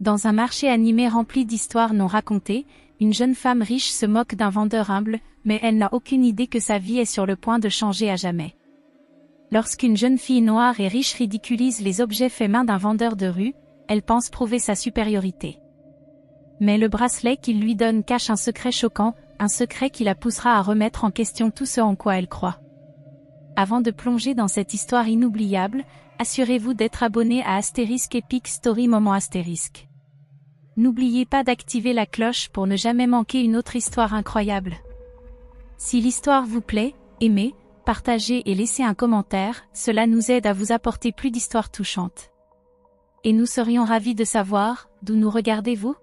Dans un marché animé rempli d'histoires non racontées, une jeune femme riche se moque d'un vendeur humble, mais elle n'a aucune idée que sa vie est sur le point de changer à jamais. Lorsqu'une jeune fille noire et riche ridiculise les objets faits main d'un vendeur de rue, elle pense prouver sa supériorité. Mais le bracelet qu'il lui donne cache un secret choquant, un secret qui la poussera à remettre en question tout ce en quoi elle croit. Avant de plonger dans cette histoire inoubliable, assurez-vous d'être abonné à Astérisque Epic Story Moment Astérisque. N'oubliez pas d'activer la cloche pour ne jamais manquer une autre histoire incroyable. Si l'histoire vous plaît, aimez, partagez et laissez un commentaire, cela nous aide à vous apporter plus d'histoires touchantes. Et nous serions ravis de savoir, d'où nous regardez-vous?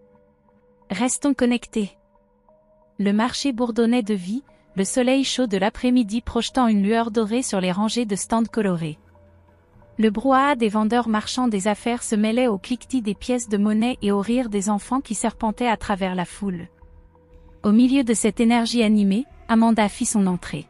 Restons connectés. Le marché bourdonnait de vie, le soleil chaud de l'après-midi projetant une lueur dorée sur les rangées de stands colorés. Le brouhaha des vendeurs marchands des affaires se mêlait au cliquetis des pièces de monnaie et au rire des enfants qui serpentaient à travers la foule. Au milieu de cette énergie animée, Amanda fit son entrée.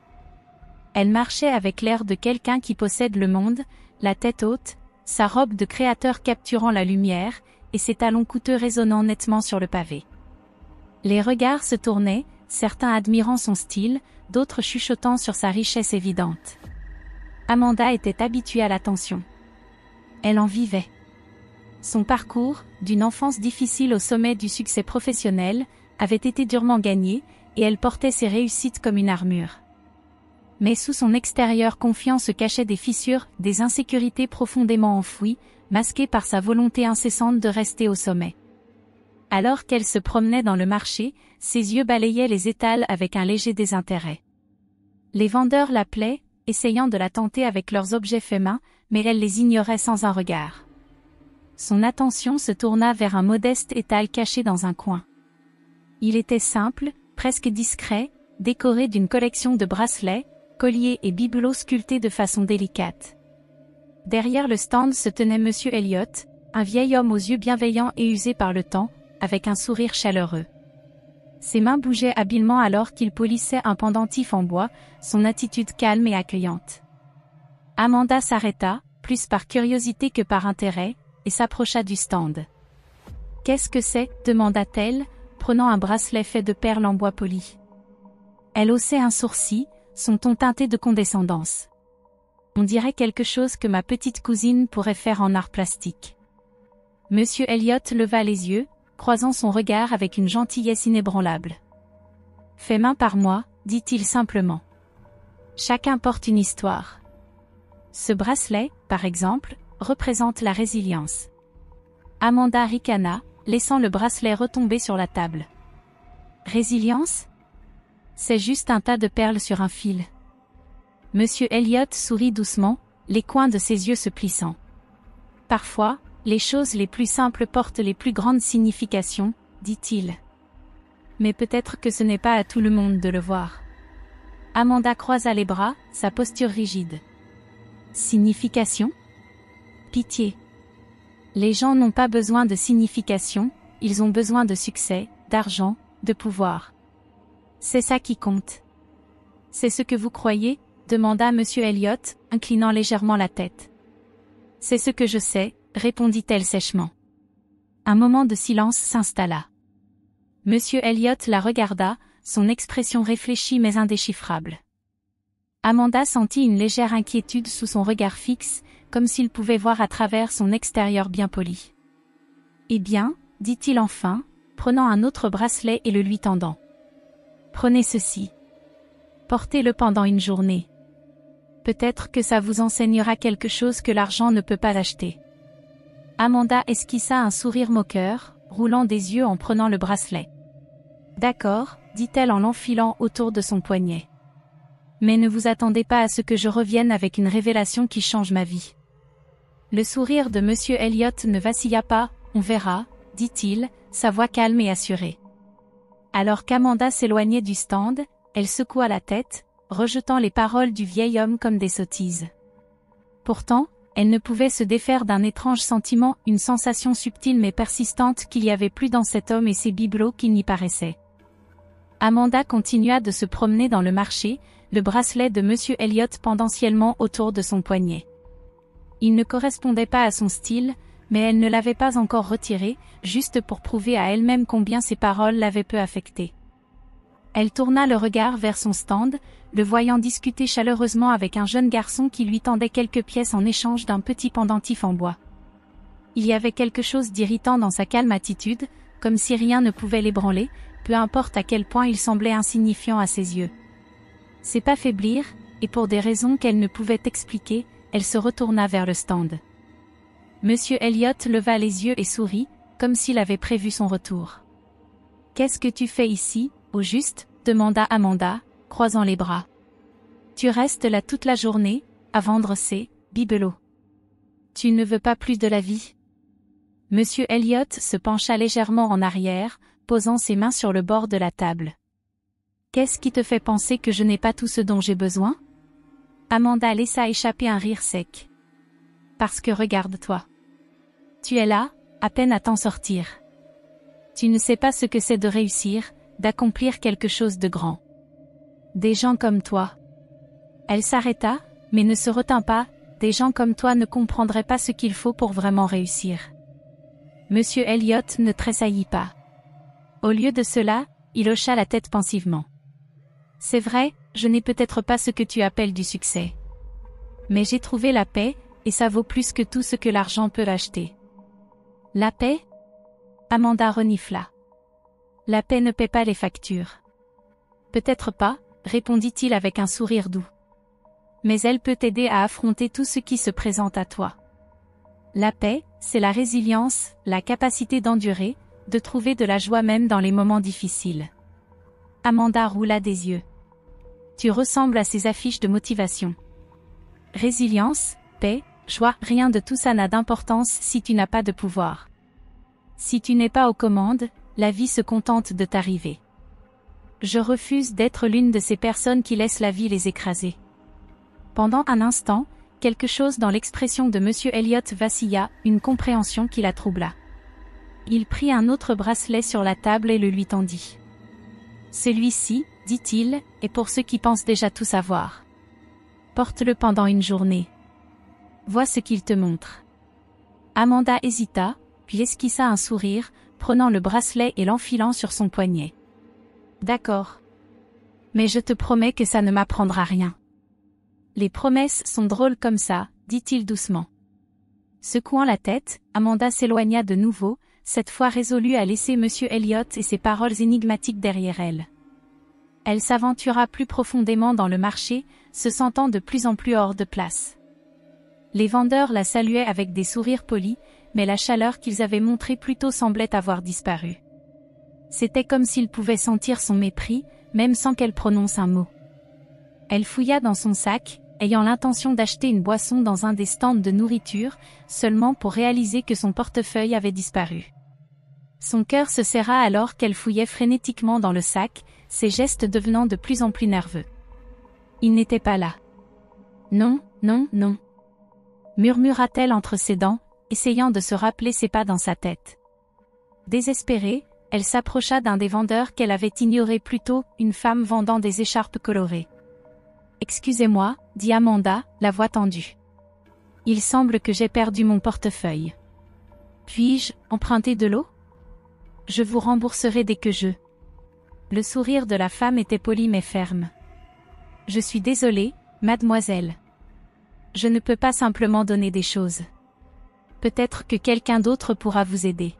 Elle marchait avec l'air de quelqu'un qui possède le monde, la tête haute, sa robe de créateur capturant la lumière, et ses talons coûteux résonnant nettement sur le pavé. Les regards se tournaient, certains admirant son style, d'autres chuchotant sur sa richesse évidente. Amanda était habituée à l'attention. Elle en vivait. Son parcours, d'une enfance difficile au sommet du succès professionnel, avait été durement gagné, et elle portait ses réussites comme une armure. Mais sous son extérieur confiant se cachaient des fissures, des insécurités profondément enfouies, masquées par sa volonté incessante de rester au sommet. Alors qu'elle se promenait dans le marché, ses yeux balayaient les étals avec un léger désintérêt. Les vendeurs l'appelaient, essayant de la tenter avec leurs objets faits main, mais elle les ignorait sans un regard. Son attention se tourna vers un modeste étal caché dans un coin. Il était simple, presque discret, décoré d'une collection de bracelets, colliers et bibelots sculptés de façon délicate. Derrière le stand se tenait Monsieur Elliott, un vieil homme aux yeux bienveillants et usés par le temps, avec un sourire chaleureux. Ses mains bougeaient habilement alors qu'il polissait un pendentif en bois, son attitude calme et accueillante. Amanda s'arrêta, plus par curiosité que par intérêt, et s'approcha du stand. « Qu'est-ce que c'est » demanda-t-elle, prenant un bracelet fait de perles en bois poli. Elle haussait un sourcil, son ton teinté de condescendance. « On dirait quelque chose que ma petite cousine pourrait faire en art plastique. » Monsieur Elliott leva les yeux, croisant son regard avec une gentillesse inébranlable. « Fait main par moi, dit-il simplement. Chacun porte une histoire. Ce bracelet, par exemple, représente la résilience. » Amanda ricana, laissant le bracelet retomber sur la table. « Résilience ? C'est juste un tas de perles sur un fil. » Monsieur Elliott sourit doucement, les coins de ses yeux se plissant. « Parfois, les choses les plus simples portent les plus grandes significations, dit-il. Mais peut-être que ce n'est pas à tout le monde de le voir. » Amanda croisa les bras, sa posture rigide. « Signification ? Pitié. Les gens n'ont pas besoin de signification, ils ont besoin de succès, d'argent, de pouvoir. C'est ça qui compte. »« C'est ce que vous croyez ?» demanda Monsieur Elliott, inclinant légèrement la tête. « C'est ce que je sais, » répondit-elle sèchement. Un moment de silence s'installa. Monsieur Elliott la regarda, son expression réfléchie mais indéchiffrable. Amanda sentit une légère inquiétude sous son regard fixe, comme s'il pouvait voir à travers son extérieur bien poli. « Eh bien, » dit-il enfin, prenant un autre bracelet et le lui tendant. « Prenez ceci. Portez-le pendant une journée. Peut-être que ça vous enseignera quelque chose que l'argent ne peut pas acheter. » Amanda esquissa un sourire moqueur, roulant des yeux en prenant le bracelet. « D'accord, » dit-elle en l'enfilant autour de son poignet. « Mais ne vous attendez pas à ce que je revienne avec une révélation qui change ma vie. » Le sourire de Monsieur Elliott ne vacilla pas, « On verra », dit-il, sa voix calme et assurée. Alors qu'Amanda s'éloignait du stand, elle secoua la tête, rejetant les paroles du vieil homme comme des sottises. Pourtant, elle ne pouvait se défaire d'un étrange sentiment, une sensation subtile mais persistante qu'il y avait plus dans cet homme et ses bibelots qu'il n'y paraissait. Amanda continua de se promener dans le marché, le bracelet de Monsieur Elliott pendanciellement autour de son poignet. Il ne correspondait pas à son style, mais elle ne l'avait pas encore retiré, juste pour prouver à elle-même combien ses paroles l'avaient peu affectée. Elle tourna le regard vers son stand, le voyant discuter chaleureusement avec un jeune garçon qui lui tendait quelques pièces en échange d'un petit pendentif en bois. Il y avait quelque chose d'irritant dans sa calme attitude, comme si rien ne pouvait l'ébranler, peu importe à quel point il semblait insignifiant à ses yeux. C'est pas faiblir, et pour des raisons qu'elle ne pouvait expliquer, elle se retourna vers le stand. Monsieur Elliot leva les yeux et sourit, comme s'il avait prévu son retour. « Qu'est-ce que tu fais ici, au juste ?» demanda Amanda, croisant les bras. « Tu restes là toute la journée, à vendre ces bibelots. Tu ne veux pas plus de la vie ?» Monsieur Elliot se pencha légèrement en arrière, posant ses mains sur le bord de la table. « Qu'est-ce qui te fait penser que je n'ai pas tout ce dont j'ai besoin ?» Amanda laissa échapper un rire sec. « Parce que regarde-toi. Tu es là, à peine à t'en sortir. Tu ne sais pas ce que c'est de réussir, d'accomplir quelque chose de grand. Des gens comme toi. » Elle s'arrêta, mais ne se retint pas, « Des gens comme toi ne comprendraient pas ce qu'il faut pour vraiment réussir. » Monsieur Elliot ne tressaillit pas. Au lieu de cela, il hocha la tête pensivement. « C'est vrai, je n'ai peut-être pas ce que tu appelles du succès. Mais j'ai trouvé la paix, et ça vaut plus que tout ce que l'argent peut acheter. » « La paix ?» Amanda renifla. « La paix ne paie pas les factures. »« Peut-être pas, » répondit-il avec un sourire doux. « Mais elle peut t'aider à affronter tout ce qui se présente à toi. La paix, c'est la résilience, la capacité d'endurer, de trouver de la joie même dans les moments difficiles. » Amanda roula des yeux. « Tu ressembles à ces affiches de motivation. Résilience, paix, joie, rien de tout ça n'a d'importance si tu n'as pas de pouvoir. Si tu n'es pas aux commandes, la vie se contente de t'arriver. Je refuse d'être l'une de ces personnes qui laissent la vie les écraser. » Pendant un instant, quelque chose dans l'expression de Monsieur Elliot vacilla, une compréhension qui la troubla. Il prit un autre bracelet sur la table et le lui tendit. « Celui-ci, dit-il, est pour ceux qui pensent déjà tout savoir. Porte-le pendant une journée. Vois ce qu'il te montre. » Amanda hésita, puis esquissa un sourire, prenant le bracelet et l'enfilant sur son poignet. « D'accord. Mais je te promets que ça ne m'apprendra rien. » « Les promesses sont drôles comme ça, » dit-il doucement. Secouant la tête, Amanda s'éloigna de nouveau, cette fois résolue à laisser Monsieur Elliot et ses paroles énigmatiques derrière elle. Elle s'aventura plus profondément dans le marché, se sentant de plus en plus hors de place. Les vendeurs la saluaient avec des sourires polis, mais la chaleur qu'ils avaient montrée plus tôt semblait avoir disparu. C'était comme s'ils pouvaient sentir son mépris, même sans qu'elle prononce un mot. Elle fouilla dans son sac, ayant l'intention d'acheter une boisson dans un des stands de nourriture, seulement pour réaliser que son portefeuille avait disparu. Son cœur se serra alors qu'elle fouillait frénétiquement dans le sac, ses gestes devenant de plus en plus nerveux. Il n'était pas là. « Non, non, non » murmura-t-elle entre ses dents, essayant de se rappeler ses pas dans sa tête. Désespérée, elle s'approcha d'un des vendeurs qu'elle avait ignoré plus tôt, une femme vendant des écharpes colorées. « Excusez-moi, » dit Amanda, la voix tendue. « Il semble que j'ai perdu mon portefeuille. Puis-je emprunter de l'eau ? Je vous rembourserai dès que je... » Le sourire de la femme était poli mais ferme. « Je suis désolée, mademoiselle. Je ne peux pas simplement donner des choses. Peut-être que quelqu'un d'autre pourra vous aider. »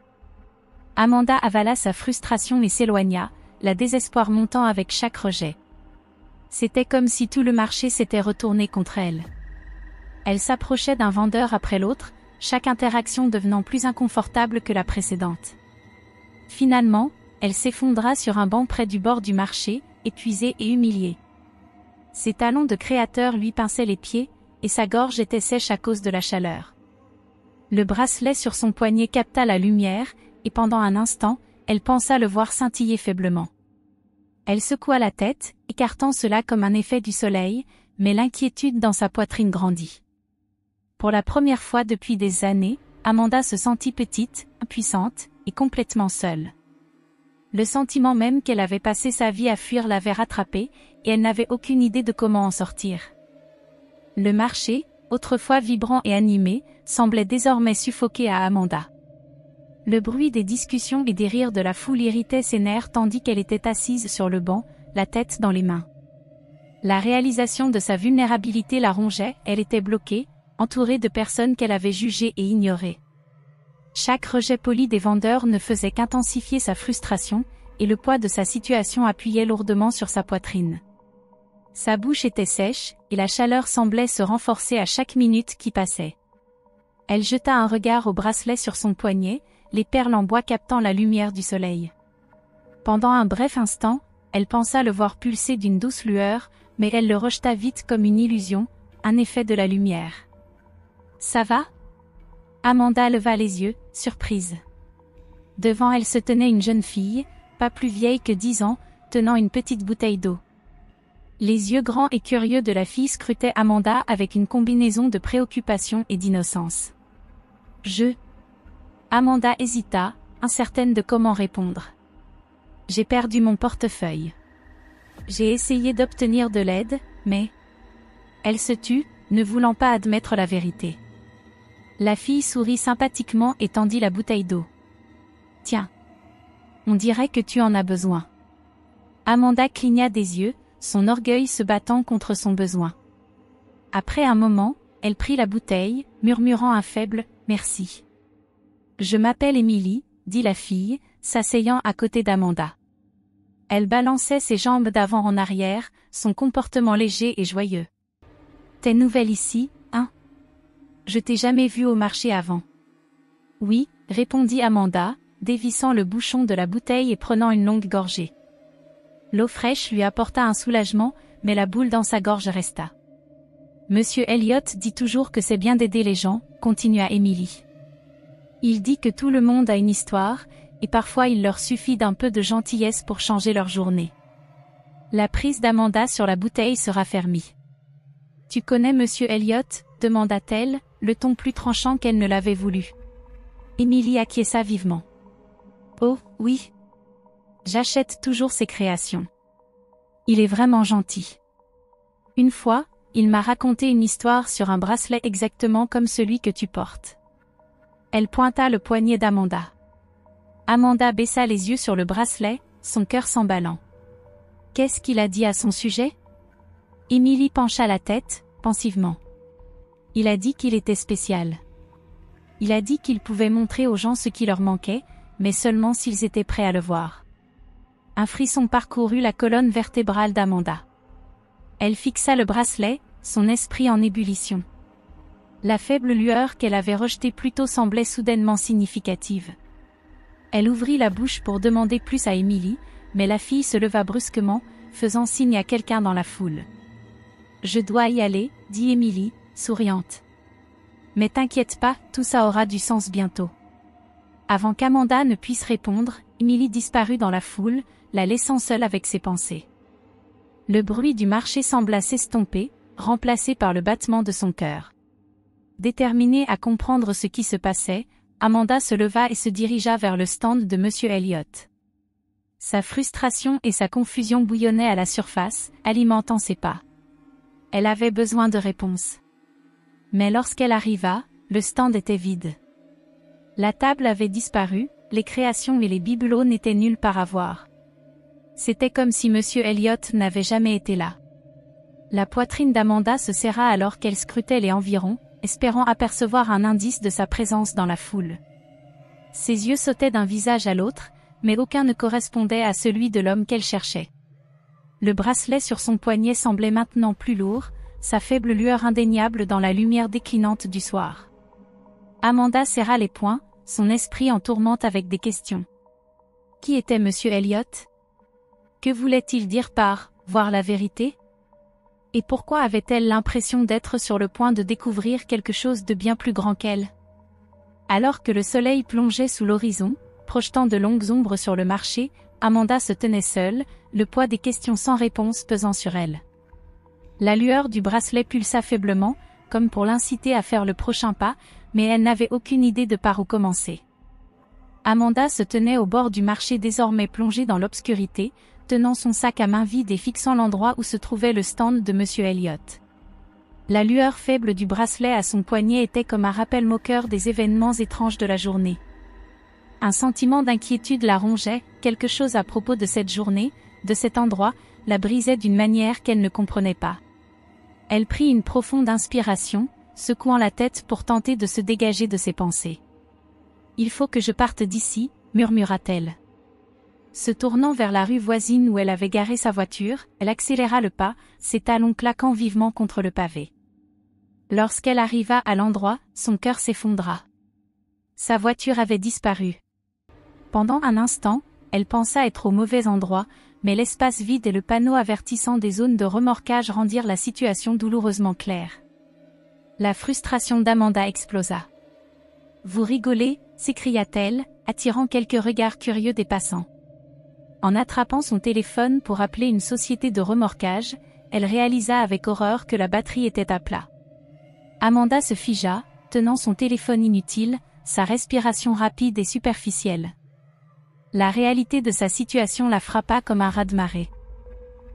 Amanda avala sa frustration et s'éloigna, la désespoir montant avec chaque rejet. C'était comme si tout le marché s'était retourné contre elle. Elle s'approchait d'un vendeur après l'autre, chaque interaction devenant plus inconfortable que la précédente. Finalement, elle s'effondra sur un banc près du bord du marché, épuisée et humiliée. Ses talons de créateur lui pinçaient les pieds, et sa gorge était sèche à cause de la chaleur. Le bracelet sur son poignet capta la lumière, et pendant un instant, elle pensa le voir scintiller faiblement. Elle secoua la tête, écartant cela comme un effet du soleil, mais l'inquiétude dans sa poitrine grandit. Pour la première fois depuis des années, Amanda se sentit petite, impuissante, et complètement seule. Le sentiment même qu'elle avait passé sa vie à fuir l'avait rattrapée, et elle n'avait aucune idée de comment en sortir. Le marché, autrefois vibrant et animé, semblait désormais suffoquer à Amanda. Le bruit des discussions et des rires de la foule irritait ses nerfs tandis qu'elle était assise sur le banc, la tête dans les mains. La réalisation de sa vulnérabilité la rongeait, elle était bloquée, entourée de personnes qu'elle avait jugées et ignorées. Chaque rejet poli des vendeurs ne faisait qu'intensifier sa frustration, et le poids de sa situation appuyait lourdement sur sa poitrine. Sa bouche était sèche, et la chaleur semblait se renforcer à chaque minute qui passait. Elle jeta un regard au bracelet sur son poignet, les perles en bois captant la lumière du soleil. Pendant un bref instant, elle pensa le voir pulser d'une douce lueur, mais elle le rejeta vite comme une illusion, un effet de la lumière. « Ça va ?» Amanda leva les yeux, surprise. Devant elle se tenait une jeune fille, pas plus vieille que 10 ans, tenant une petite bouteille d'eau. Les yeux grands et curieux de la fille scrutaient Amanda avec une combinaison de préoccupation et d'innocence. Amanda hésita, incertaine de comment répondre. « J'ai perdu mon portefeuille. J'ai essayé d'obtenir de l'aide, mais... » Elle se tut, ne voulant pas admettre la vérité. La fille sourit sympathiquement et tendit la bouteille d'eau. « Tiens. On dirait que tu en as besoin. » Amanda cligna des yeux, son orgueil se battant contre son besoin. Après un moment, elle prit la bouteille, murmurant un faible « merci ». « Je m'appelle Émilie », dit la fille, s'asseyant à côté d'Amanda. Elle balançait ses jambes d'avant en arrière, son comportement léger et joyeux. « T'es nouvelle ici, hein? Je t'ai jamais vue au marché avant. »« Oui », répondit Amanda, dévissant le bouchon de la bouteille et prenant une longue gorgée. L'eau fraîche lui apporta un soulagement, mais la boule dans sa gorge resta. « Monsieur Elliott dit toujours que c'est bien d'aider les gens », continua Émilie. « Il dit que tout le monde a une histoire, et parfois il leur suffit d'un peu de gentillesse pour changer leur journée. » La prise d'Amanda sur la bouteille se raffermit. « Tu connais Monsieur Elliott ?» demanda-t-elle, le ton plus tranchant qu'elle ne l'avait voulu. Émilie acquiesça vivement. « Oh, oui. J'achète toujours ses créations. Il est vraiment gentil. Une fois, il m'a raconté une histoire sur un bracelet exactement comme celui que tu portes. » Elle pointa le poignet d'Amanda. Amanda baissa les yeux sur le bracelet, son cœur s'emballant. Qu'est-ce qu'il a dit à son sujet? Émilie pencha la tête, pensivement. Il a dit qu'il était spécial. Il a dit qu'il pouvait montrer aux gens ce qui leur manquait, mais seulement s'ils étaient prêts à le voir. Un frisson parcourut la colonne vertébrale d'Amanda. Elle fixa le bracelet, son esprit en ébullition. La faible lueur qu'elle avait rejetée plus tôt semblait soudainement significative. Elle ouvrit la bouche pour demander plus à Émilie, mais la fille se leva brusquement, faisant signe à quelqu'un dans la foule. « Je dois y aller, » dit Émilie, souriante. « Mais t'inquiète pas, tout ça aura du sens bientôt. » Avant qu'Amanda ne puisse répondre, Émilie disparut dans la foule, la laissant seule avec ses pensées. Le bruit du marché sembla s'estomper, remplacé par le battement de son cœur. Déterminée à comprendre ce qui se passait, Amanda se leva et se dirigea vers le stand de Monsieur Elliott. Sa frustration et sa confusion bouillonnaient à la surface, alimentant ses pas. Elle avait besoin de réponses. Mais lorsqu'elle arriva, le stand était vide. La table avait disparu, les créations et les bibelots n'étaient nulle part à voir. C'était comme si Monsieur Elliott n'avait jamais été là. La poitrine d'Amanda se serra alors qu'elle scrutait les environs, espérant apercevoir un indice de sa présence dans la foule. Ses yeux sautaient d'un visage à l'autre, mais aucun ne correspondait à celui de l'homme qu'elle cherchait. Le bracelet sur son poignet semblait maintenant plus lourd, sa faible lueur indéniable dans la lumière déclinante du soir. Amanda serra les poings, son esprit en tourmente avec des questions. Qui était Monsieur Elliott? Que voulait-il dire par « voir la vérité » ? Et pourquoi avait-elle l'impression d'être sur le point de découvrir quelque chose de bien plus grand qu'elle? Alors que le soleil plongeait sous l'horizon, projetant de longues ombres sur le marché, Amanda se tenait seule, le poids des questions sans réponse pesant sur elle. La lueur du bracelet pulsa faiblement, comme pour l'inciter à faire le prochain pas, mais elle n'avait aucune idée de par où commencer. Amanda se tenait au bord du marché désormais plongé dans l'obscurité, tenant son sac à main vide et fixant l'endroit où se trouvait le stand de Monsieur Elliott. La lueur faible du bracelet à son poignet était comme un rappel moqueur des événements étranges de la journée. Un sentiment d'inquiétude la rongeait, quelque chose à propos de cette journée, de cet endroit, la brisait d'une manière qu'elle ne comprenait pas. Elle prit une profonde inspiration, secouant la tête pour tenter de se dégager de ses pensées. « Il faut que je parte d'ici », murmura-t-elle. Se tournant vers la rue voisine où elle avait garé sa voiture, elle accéléra le pas, ses talons claquant vivement contre le pavé. Lorsqu'elle arriva à l'endroit, son cœur s'effondra. Sa voiture avait disparu. Pendant un instant, elle pensa être au mauvais endroit, mais l'espace vide et le panneau avertissant des zones de remorquage rendirent la situation douloureusement claire. La frustration d'Amanda explosa. « Vous rigolez » s'écria-t-elle, attirant quelques regards curieux des passants. En attrapant son téléphone pour appeler une société de remorquage, elle réalisa avec horreur que la batterie était à plat. Amanda se figea, tenant son téléphone inutile, sa respiration rapide et superficielle. La réalité de sa situation la frappa comme un raz-de-marée.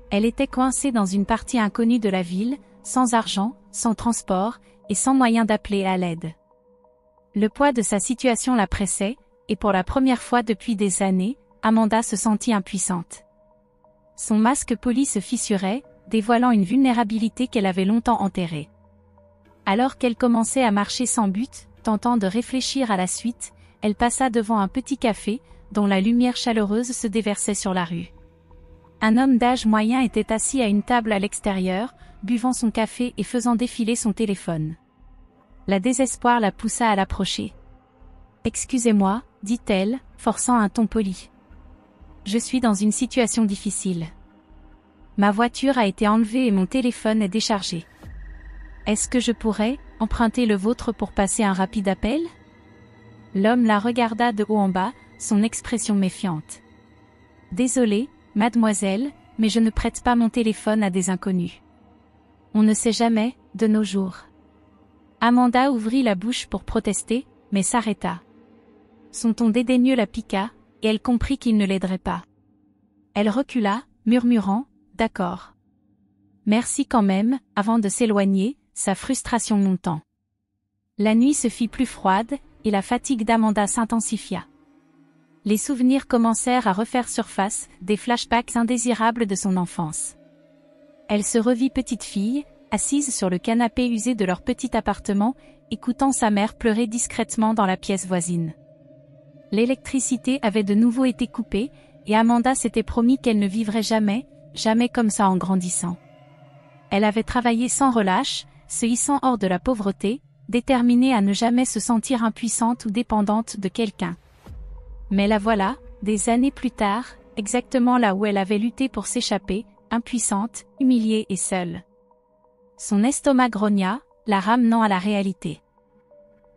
Elle était coincée dans une partie inconnue de la ville, sans argent, sans transport, et sans moyen d'appeler à l'aide. Le poids de sa situation la pressait, et pour la première fois depuis des années, Amanda se sentit impuissante. Son masque poli se fissurait, dévoilant une vulnérabilité qu'elle avait longtemps enterrée. Alors qu'elle commençait à marcher sans but, tentant de réfléchir à la suite, elle passa devant un petit café, dont la lumière chaleureuse se déversait sur la rue. Un homme d'âge moyen était assis à une table à l'extérieur, buvant son café et faisant défiler son téléphone. La désespoir la poussa à l'approcher. « Excusez-moi, » dit-elle, forçant un ton poli. « Je suis dans une situation difficile. Ma voiture a été enlevée et mon téléphone est déchargé. Est-ce que je pourrais emprunter le vôtre pour passer un rapide appel ?» L'homme la regarda de haut en bas, son expression méfiante. « Désolé, mademoiselle, mais je ne prête pas mon téléphone à des inconnus. On ne sait jamais, de nos jours. » Amanda ouvrit la bouche pour protester, mais s'arrêta. Son ton dédaigneux la piqua, et elle comprit qu'il ne l'aiderait pas. Elle recula, murmurant « D'accord. » Merci quand même, avant de s'éloigner, sa frustration montant. La nuit se fit plus froide, et la fatigue d'Amanda s'intensifia. Les souvenirs commencèrent à refaire surface, des flashbacks indésirables de son enfance. Elle se revit petite fille, assise sur le canapé usé de leur petit appartement, écoutant sa mère pleurer discrètement dans la pièce voisine. L'électricité avait de nouveau été coupée, et Amanda s'était promis qu'elle ne vivrait jamais, jamais comme ça en grandissant. Elle avait travaillé sans relâche, se hissant hors de la pauvreté, déterminée à ne jamais se sentir impuissante ou dépendante de quelqu'un. Mais la voilà, des années plus tard, exactement là où elle avait lutté pour s'échapper, impuissante, humiliée et seule. Son estomac grogna, la ramenant à la réalité.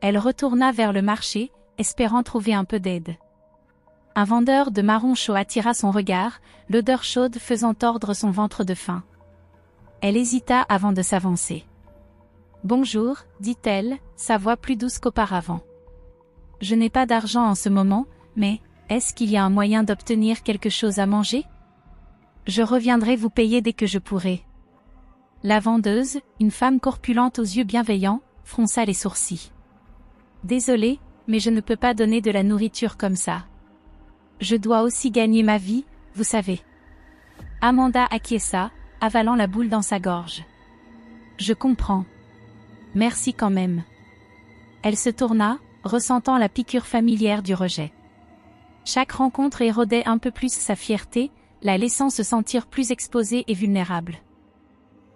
Elle retourna vers le marché, espérant trouver un peu d'aide. Un vendeur de marron chaud attira son regard, l'odeur chaude faisant tordre son ventre de faim. Elle hésita avant de s'avancer. « Bonjour », dit-elle, sa voix plus douce qu'auparavant. « Je n'ai pas d'argent en ce moment, mais est-ce qu'il y a un moyen d'obtenir quelque chose à manger ? Je reviendrai vous payer dès que je pourrai. » La vendeuse, une femme corpulente aux yeux bienveillants, fronça les sourcils. « Désolée, mais je ne peux pas donner de la nourriture comme ça. Je dois aussi gagner ma vie, vous savez. » Amanda acquiesça, avalant la boule dans sa gorge. « Je comprends. Merci quand même. » Elle se tourna, ressentant la piqûre familière du rejet. Chaque rencontre érodait un peu plus sa fierté, la laissant se sentir plus exposée et vulnérable.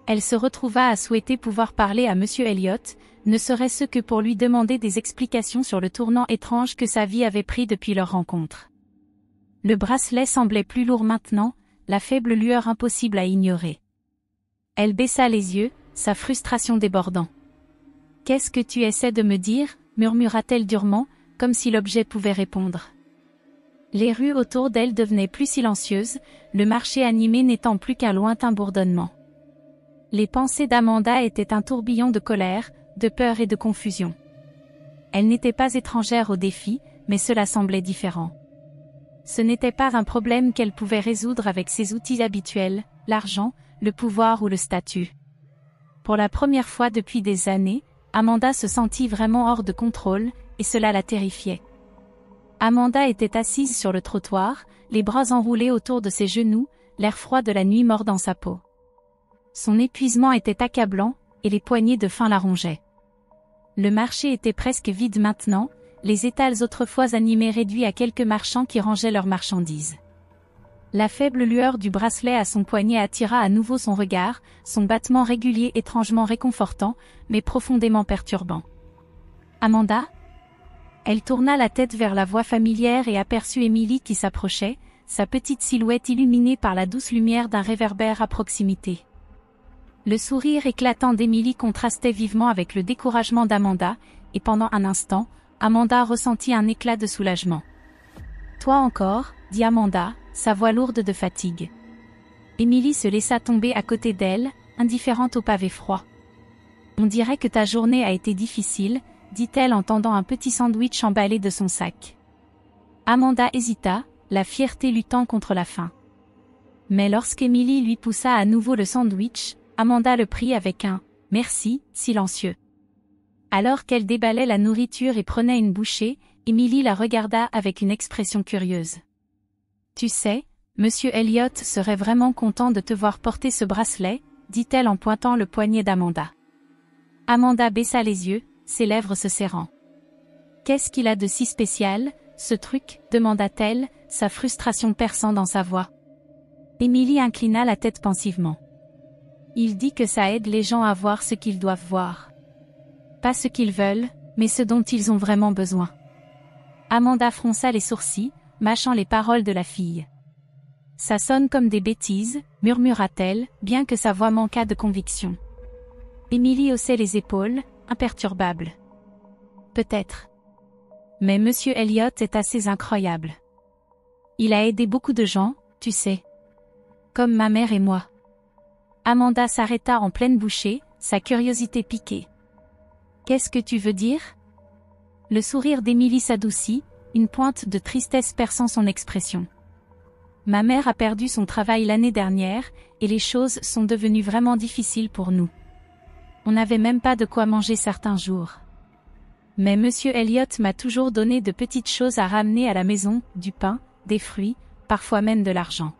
Elle se retrouva à souhaiter pouvoir parler à Monsieur Elliott, ne serait-ce que pour lui demander des explications sur le tournant étrange que sa vie avait pris depuis leur rencontre. Le bracelet semblait plus lourd maintenant, la faible lueur impossible à ignorer. Elle baissa les yeux, sa frustration débordant. « Qu'est-ce que tu essaies de me dire ?» murmura-t-elle durement, comme si l'objet pouvait répondre. Les rues autour d'elle devenaient plus silencieuses, le marché animé n'étant plus qu'un lointain bourdonnement. Les pensées d'Amanda étaient un tourbillon de colère, de peur et de confusion. Elle n'était pas étrangère au défi, mais cela semblait différent. Ce n'était pas un problème qu'elle pouvait résoudre avec ses outils habituels, l'argent, le pouvoir ou le statut. Pour la première fois depuis des années, Amanda se sentit vraiment hors de contrôle, et cela la terrifiait. Amanda était assise sur le trottoir, les bras enroulés autour de ses genoux, l'air froid de la nuit mordant sa peau. Son épuisement était accablant, et les poignées de faim la rongeaient. Le marché était presque vide maintenant, les étals autrefois animés réduits à quelques marchands qui rangeaient leurs marchandises. La faible lueur du bracelet à son poignet attira à nouveau son regard, son battement régulier étrangement réconfortant, mais profondément perturbant. Amanda ? Elle tourna la tête vers la voix familière et aperçut Émilie qui s'approchait, sa petite silhouette illuminée par la douce lumière d'un réverbère à proximité. Le sourire éclatant d'Émilie contrastait vivement avec le découragement d'Amanda, et pendant un instant, Amanda ressentit un éclat de soulagement. « Toi encore ?» dit Amanda, sa voix lourde de fatigue. Émilie se laissa tomber à côté d'elle, indifférente au pavé froid. « On dirait que ta journée a été difficile », dit-elle en tendant un petit sandwich emballé de son sac. Amanda hésita, la fierté luttant contre la faim. Mais lorsqu'Émilie lui poussa à nouveau le sandwich, Amanda le prit avec un « merci » silencieux. Alors qu'elle déballait la nourriture et prenait une bouchée, Émilie la regarda avec une expression curieuse. « Tu sais, Monsieur Elliott serait vraiment content de te voir porter ce bracelet, » dit-elle en pointant le poignet d'Amanda. Amanda baissa les yeux, ses lèvres se serrant. « Qu'est-ce qu'il a de si spécial, ce truc ?» demanda-t-elle, sa frustration perçant dans sa voix. Émilie inclina la tête pensivement. « Il dit que ça aide les gens à voir ce qu'ils doivent voir. Pas ce qu'ils veulent, mais ce dont ils ont vraiment besoin. » Amanda fronça les sourcils, mâchant les paroles de la fille. « Ça sonne comme des bêtises, » murmura-t-elle, bien que sa voix manquât de conviction. Émilie haussait les épaules, imperturbable. « Peut-être. Mais Monsieur Elliott est assez incroyable. Il a aidé beaucoup de gens, tu sais. Comme ma mère et moi. » Amanda s'arrêta en pleine bouchée, sa curiosité piquée. « Qu'est-ce que tu veux dire ?» Le sourire d'Émilie s'adoucit, une pointe de tristesse perçant son expression. « Ma mère a perdu son travail l'année dernière, et les choses sont devenues vraiment difficiles pour nous. On n'avait même pas de quoi manger certains jours. Mais Monsieur Elliott m'a toujours donné de petites choses à ramener à la maison, du pain, des fruits, parfois même de l'argent.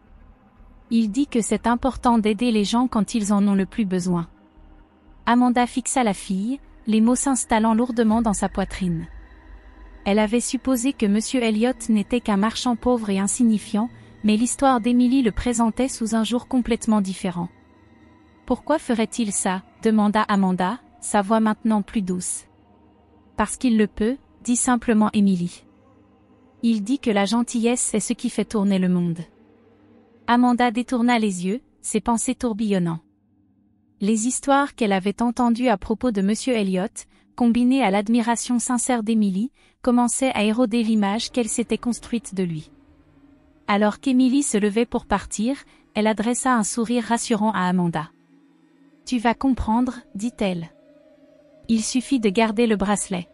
Il dit que c'est important d'aider les gens quand ils en ont le plus besoin. » Amanda fixa la fille, les mots s'installant lourdement dans sa poitrine. Elle avait supposé que Monsieur Elliott n'était qu'un marchand pauvre et insignifiant, mais l'histoire d'Émilie le présentait sous un jour complètement différent. « Pourquoi ferait-il ça ?» demanda Amanda, sa voix maintenant plus douce. « Parce qu'il le peut, » dit simplement Émilie. « Il dit que la gentillesse est ce qui fait tourner le monde. » Amanda détourna les yeux, ses pensées tourbillonnant. Les histoires qu'elle avait entendues à propos de Monsieur Elliott, combinées à l'admiration sincère d'Émilie, commençaient à éroder l'image qu'elle s'était construite de lui. Alors qu'Émilie se levait pour partir, elle adressa un sourire rassurant à Amanda. « Tu vas comprendre, » dit-elle. « Il suffit de garder le bracelet. »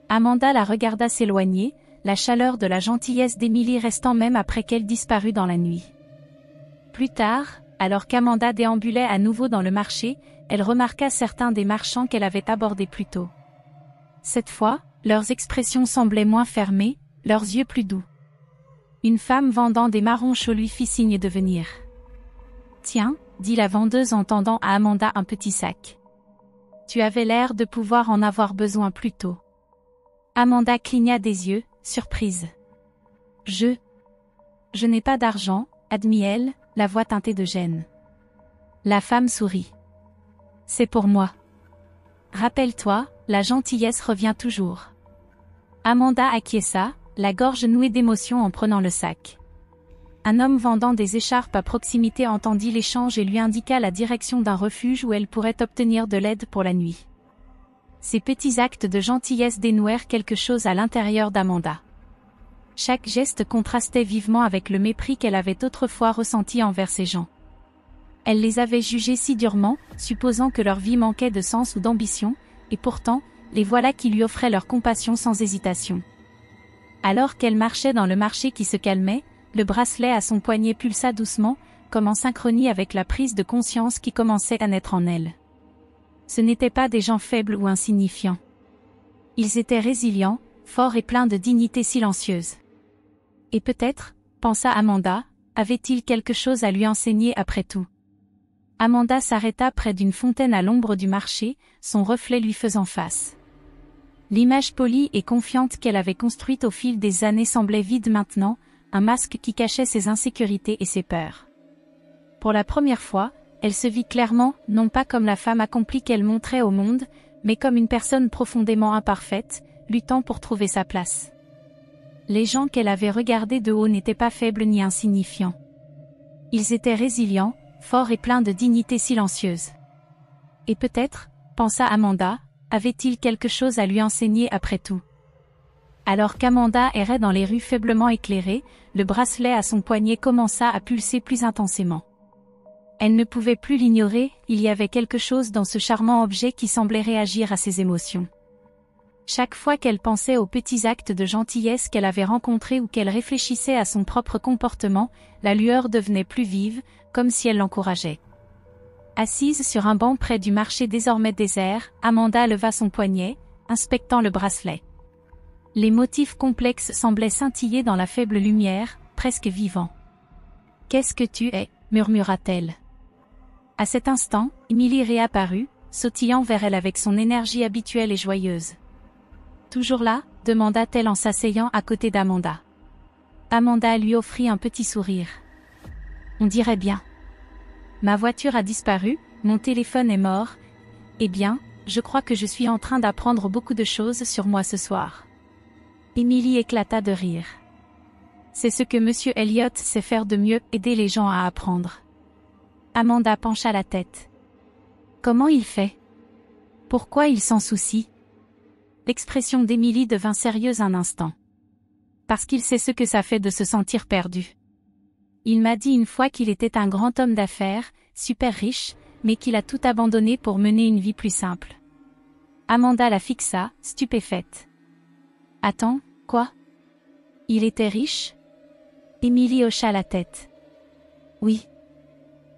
Amanda la regarda s'éloigner, la chaleur de la gentillesse d'Émilie restant même après qu'elle disparut dans la nuit. Plus tard, alors qu'Amanda déambulait à nouveau dans le marché, elle remarqua certains des marchands qu'elle avait abordés plus tôt. Cette fois, leurs expressions semblaient moins fermées, leurs yeux plus doux. Une femme vendant des marrons chauds lui fit signe de venir. « Tiens, » dit la vendeuse en tendant à Amanda un petit sac. « Tu avais l'air de pouvoir en avoir besoin plus tôt. » Amanda cligna des yeux, surprise. « Je n'ai pas d'argent, » admit-elle, la voix teintée de gêne. La femme sourit. « C'est pour moi. Rappelle-toi, la gentillesse revient toujours. » Amanda acquiesça, la gorge nouée d'émotion en prenant le sac. Un homme vendant des écharpes à proximité entendit l'échange et lui indiqua la direction d'un refuge où elle pourrait obtenir de l'aide pour la nuit. Ces petits actes de gentillesse dénouèrent quelque chose à l'intérieur d'Amanda. Chaque geste contrastait vivement avec le mépris qu'elle avait autrefois ressenti envers ces gens. Elle les avait jugés si durement, supposant que leur vie manquait de sens ou d'ambition, et pourtant, les voilà qui lui offraient leur compassion sans hésitation. Alors qu'elle marchait dans le marché qui se calmait, le bracelet à son poignet pulsa doucement, comme en synchronie avec la prise de conscience qui commençait à naître en elle. Ce n'étaient pas des gens faibles ou insignifiants. Ils étaient résilients, forts et pleins de dignité silencieuse. Et peut-être, pensa Amanda, avait-il quelque chose à lui enseigner après tout. Amanda s'arrêta près d'une fontaine à l'ombre du marché, son reflet lui faisant face. L'image polie et confiante qu'elle avait construite au fil des années semblait vide maintenant, un masque qui cachait ses insécurités et ses peurs. Pour la première fois, elle se vit clairement, non pas comme la femme accomplie qu'elle montrait au monde, mais comme une personne profondément imparfaite, luttant pour trouver sa place. Les gens qu'elle avait regardés de haut n'étaient pas faibles ni insignifiants. Ils étaient résilients, forts et pleins de dignité silencieuse. Et peut-être, pensa Amanda, avait-il quelque chose à lui enseigner après tout. Alors qu'Amanda errait dans les rues faiblement éclairées, le bracelet à son poignet commença à pulser plus intensément. Elle ne pouvait plus l'ignorer, il y avait quelque chose dans ce charmant objet qui semblait réagir à ses émotions. Chaque fois qu'elle pensait aux petits actes de gentillesse qu'elle avait rencontrés ou qu'elle réfléchissait à son propre comportement, la lueur devenait plus vive, comme si elle l'encourageait. Assise sur un banc près du marché désormais désert, Amanda leva son poignet, inspectant le bracelet. Les motifs complexes semblaient scintiller dans la faible lumière, presque vivants. « Qu'est-ce que tu es ?» murmura-t-elle. À cet instant, Emily réapparut, sautillant vers elle avec son énergie habituelle et joyeuse. « Toujours là ?» demanda-t-elle en s'asseyant à côté d'Amanda. Amanda lui offrit un petit sourire. « On dirait bien. Ma voiture a disparu, mon téléphone est mort. Eh bien, je crois que je suis en train d'apprendre beaucoup de choses sur moi ce soir. » Emily éclata de rire. « C'est ce que Monsieur Elliot sait faire de mieux, aider les gens à apprendre. » Amanda pencha la tête. « Comment il fait? Pourquoi il s'en soucie ?» L'expression d'Emily devint sérieuse un instant. « Parce qu'il sait ce que ça fait de se sentir perdu. Il m'a dit une fois qu'il était un grand homme d'affaires, super riche, mais qu'il a tout abandonné pour mener une vie plus simple. » Amanda la fixa, stupéfaite. « Attends, quoi? Il était riche? » Emily hocha la tête. « Oui.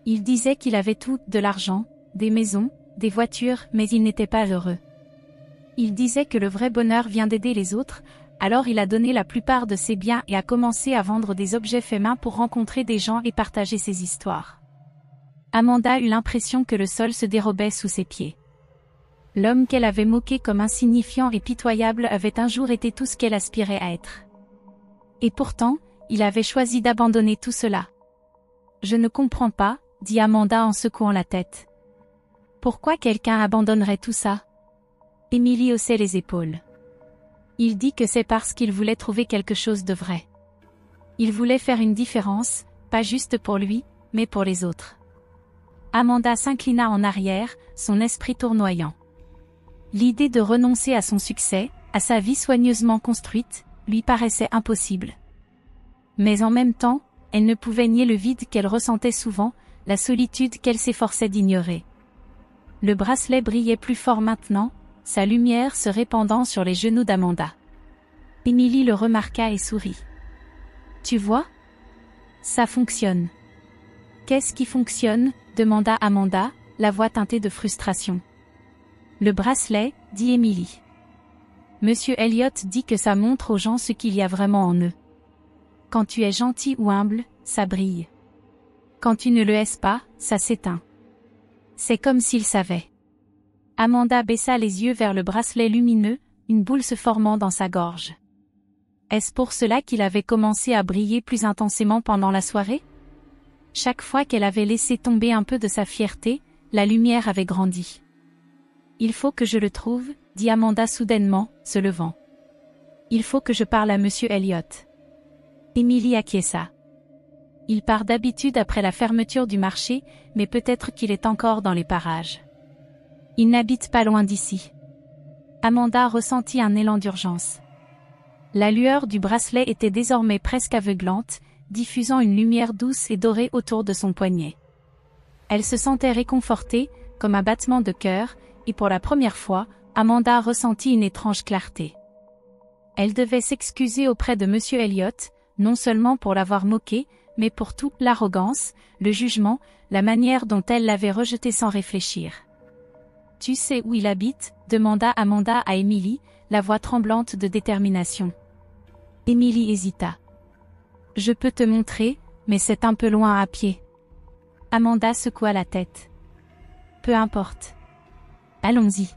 Il disait qu'il avait tout, de l'argent, des maisons, des voitures, mais il n'était pas heureux. Il disait que le vrai bonheur vient d'aider les autres, alors il a donné la plupart de ses biens et a commencé à vendre des objets faits main pour rencontrer des gens et partager ses histoires. » Amanda eut l'impression que le sol se dérobait sous ses pieds. L'homme qu'elle avait moqué comme insignifiant et pitoyable avait un jour été tout ce qu'elle aspirait à être. Et pourtant, il avait choisi d'abandonner tout cela. « Je ne comprends pas, » dit Amanda en secouant la tête. « Pourquoi quelqu'un abandonnerait tout ça ?» Emily haussait les épaules. Il dit que c'est parce qu'il voulait trouver quelque chose de vrai. Il voulait faire une différence, pas juste pour lui, mais pour les autres. Amanda s'inclina en arrière, son esprit tournoyant. L'idée de renoncer à son succès, à sa vie soigneusement construite, lui paraissait impossible. Mais en même temps, elle ne pouvait nier le vide qu'elle ressentait souvent, la solitude qu'elle s'efforçait d'ignorer. Le bracelet brillait plus fort maintenant, sa lumière se répandant sur les genoux d'Amanda. Emily le remarqua et sourit. « Tu vois? Ça fonctionne. »« Qu'est-ce qui fonctionne ?» demanda Amanda, la voix teintée de frustration. « Le bracelet, » dit Emily. « Monsieur Elliot dit que ça montre aux gens ce qu'il y a vraiment en eux. Quand tu es gentil ou humble, ça brille. Quand tu ne le es pas, ça s'éteint. C'est comme s'il savait. » Amanda baissa les yeux vers le bracelet lumineux, une boule se formant dans sa gorge. Est-ce pour cela qu'il avait commencé à briller plus intensément pendant la soirée? Chaque fois qu'elle avait laissé tomber un peu de sa fierté, la lumière avait grandi. « Il faut que je le trouve, » dit Amanda soudainement, se levant. « Il faut que je parle à Monsieur Elliot. » Emily acquiesça. Il part d'habitude après la fermeture du marché, mais peut-être qu'il est encore dans les parages. Il n'habite pas loin d'ici. Amanda ressentit un élan d'urgence. La lueur du bracelet était désormais presque aveuglante, diffusant une lumière douce et dorée autour de son poignet. Elle se sentait réconfortée, comme un battement de cœur, et pour la première fois, Amanda ressentit une étrange clarté. Elle devait s'excuser auprès de Monsieur Elliot, non seulement pour l'avoir moqué, mais pour toute l'arrogance, le jugement, la manière dont elle l'avait rejeté sans réfléchir. Tu sais où il habite? Demanda Amanda à Emily, la voix tremblante de détermination. Emily hésita. Je peux te montrer, mais c'est un peu loin à pied. Amanda secoua la tête. Peu importe. Allons-y.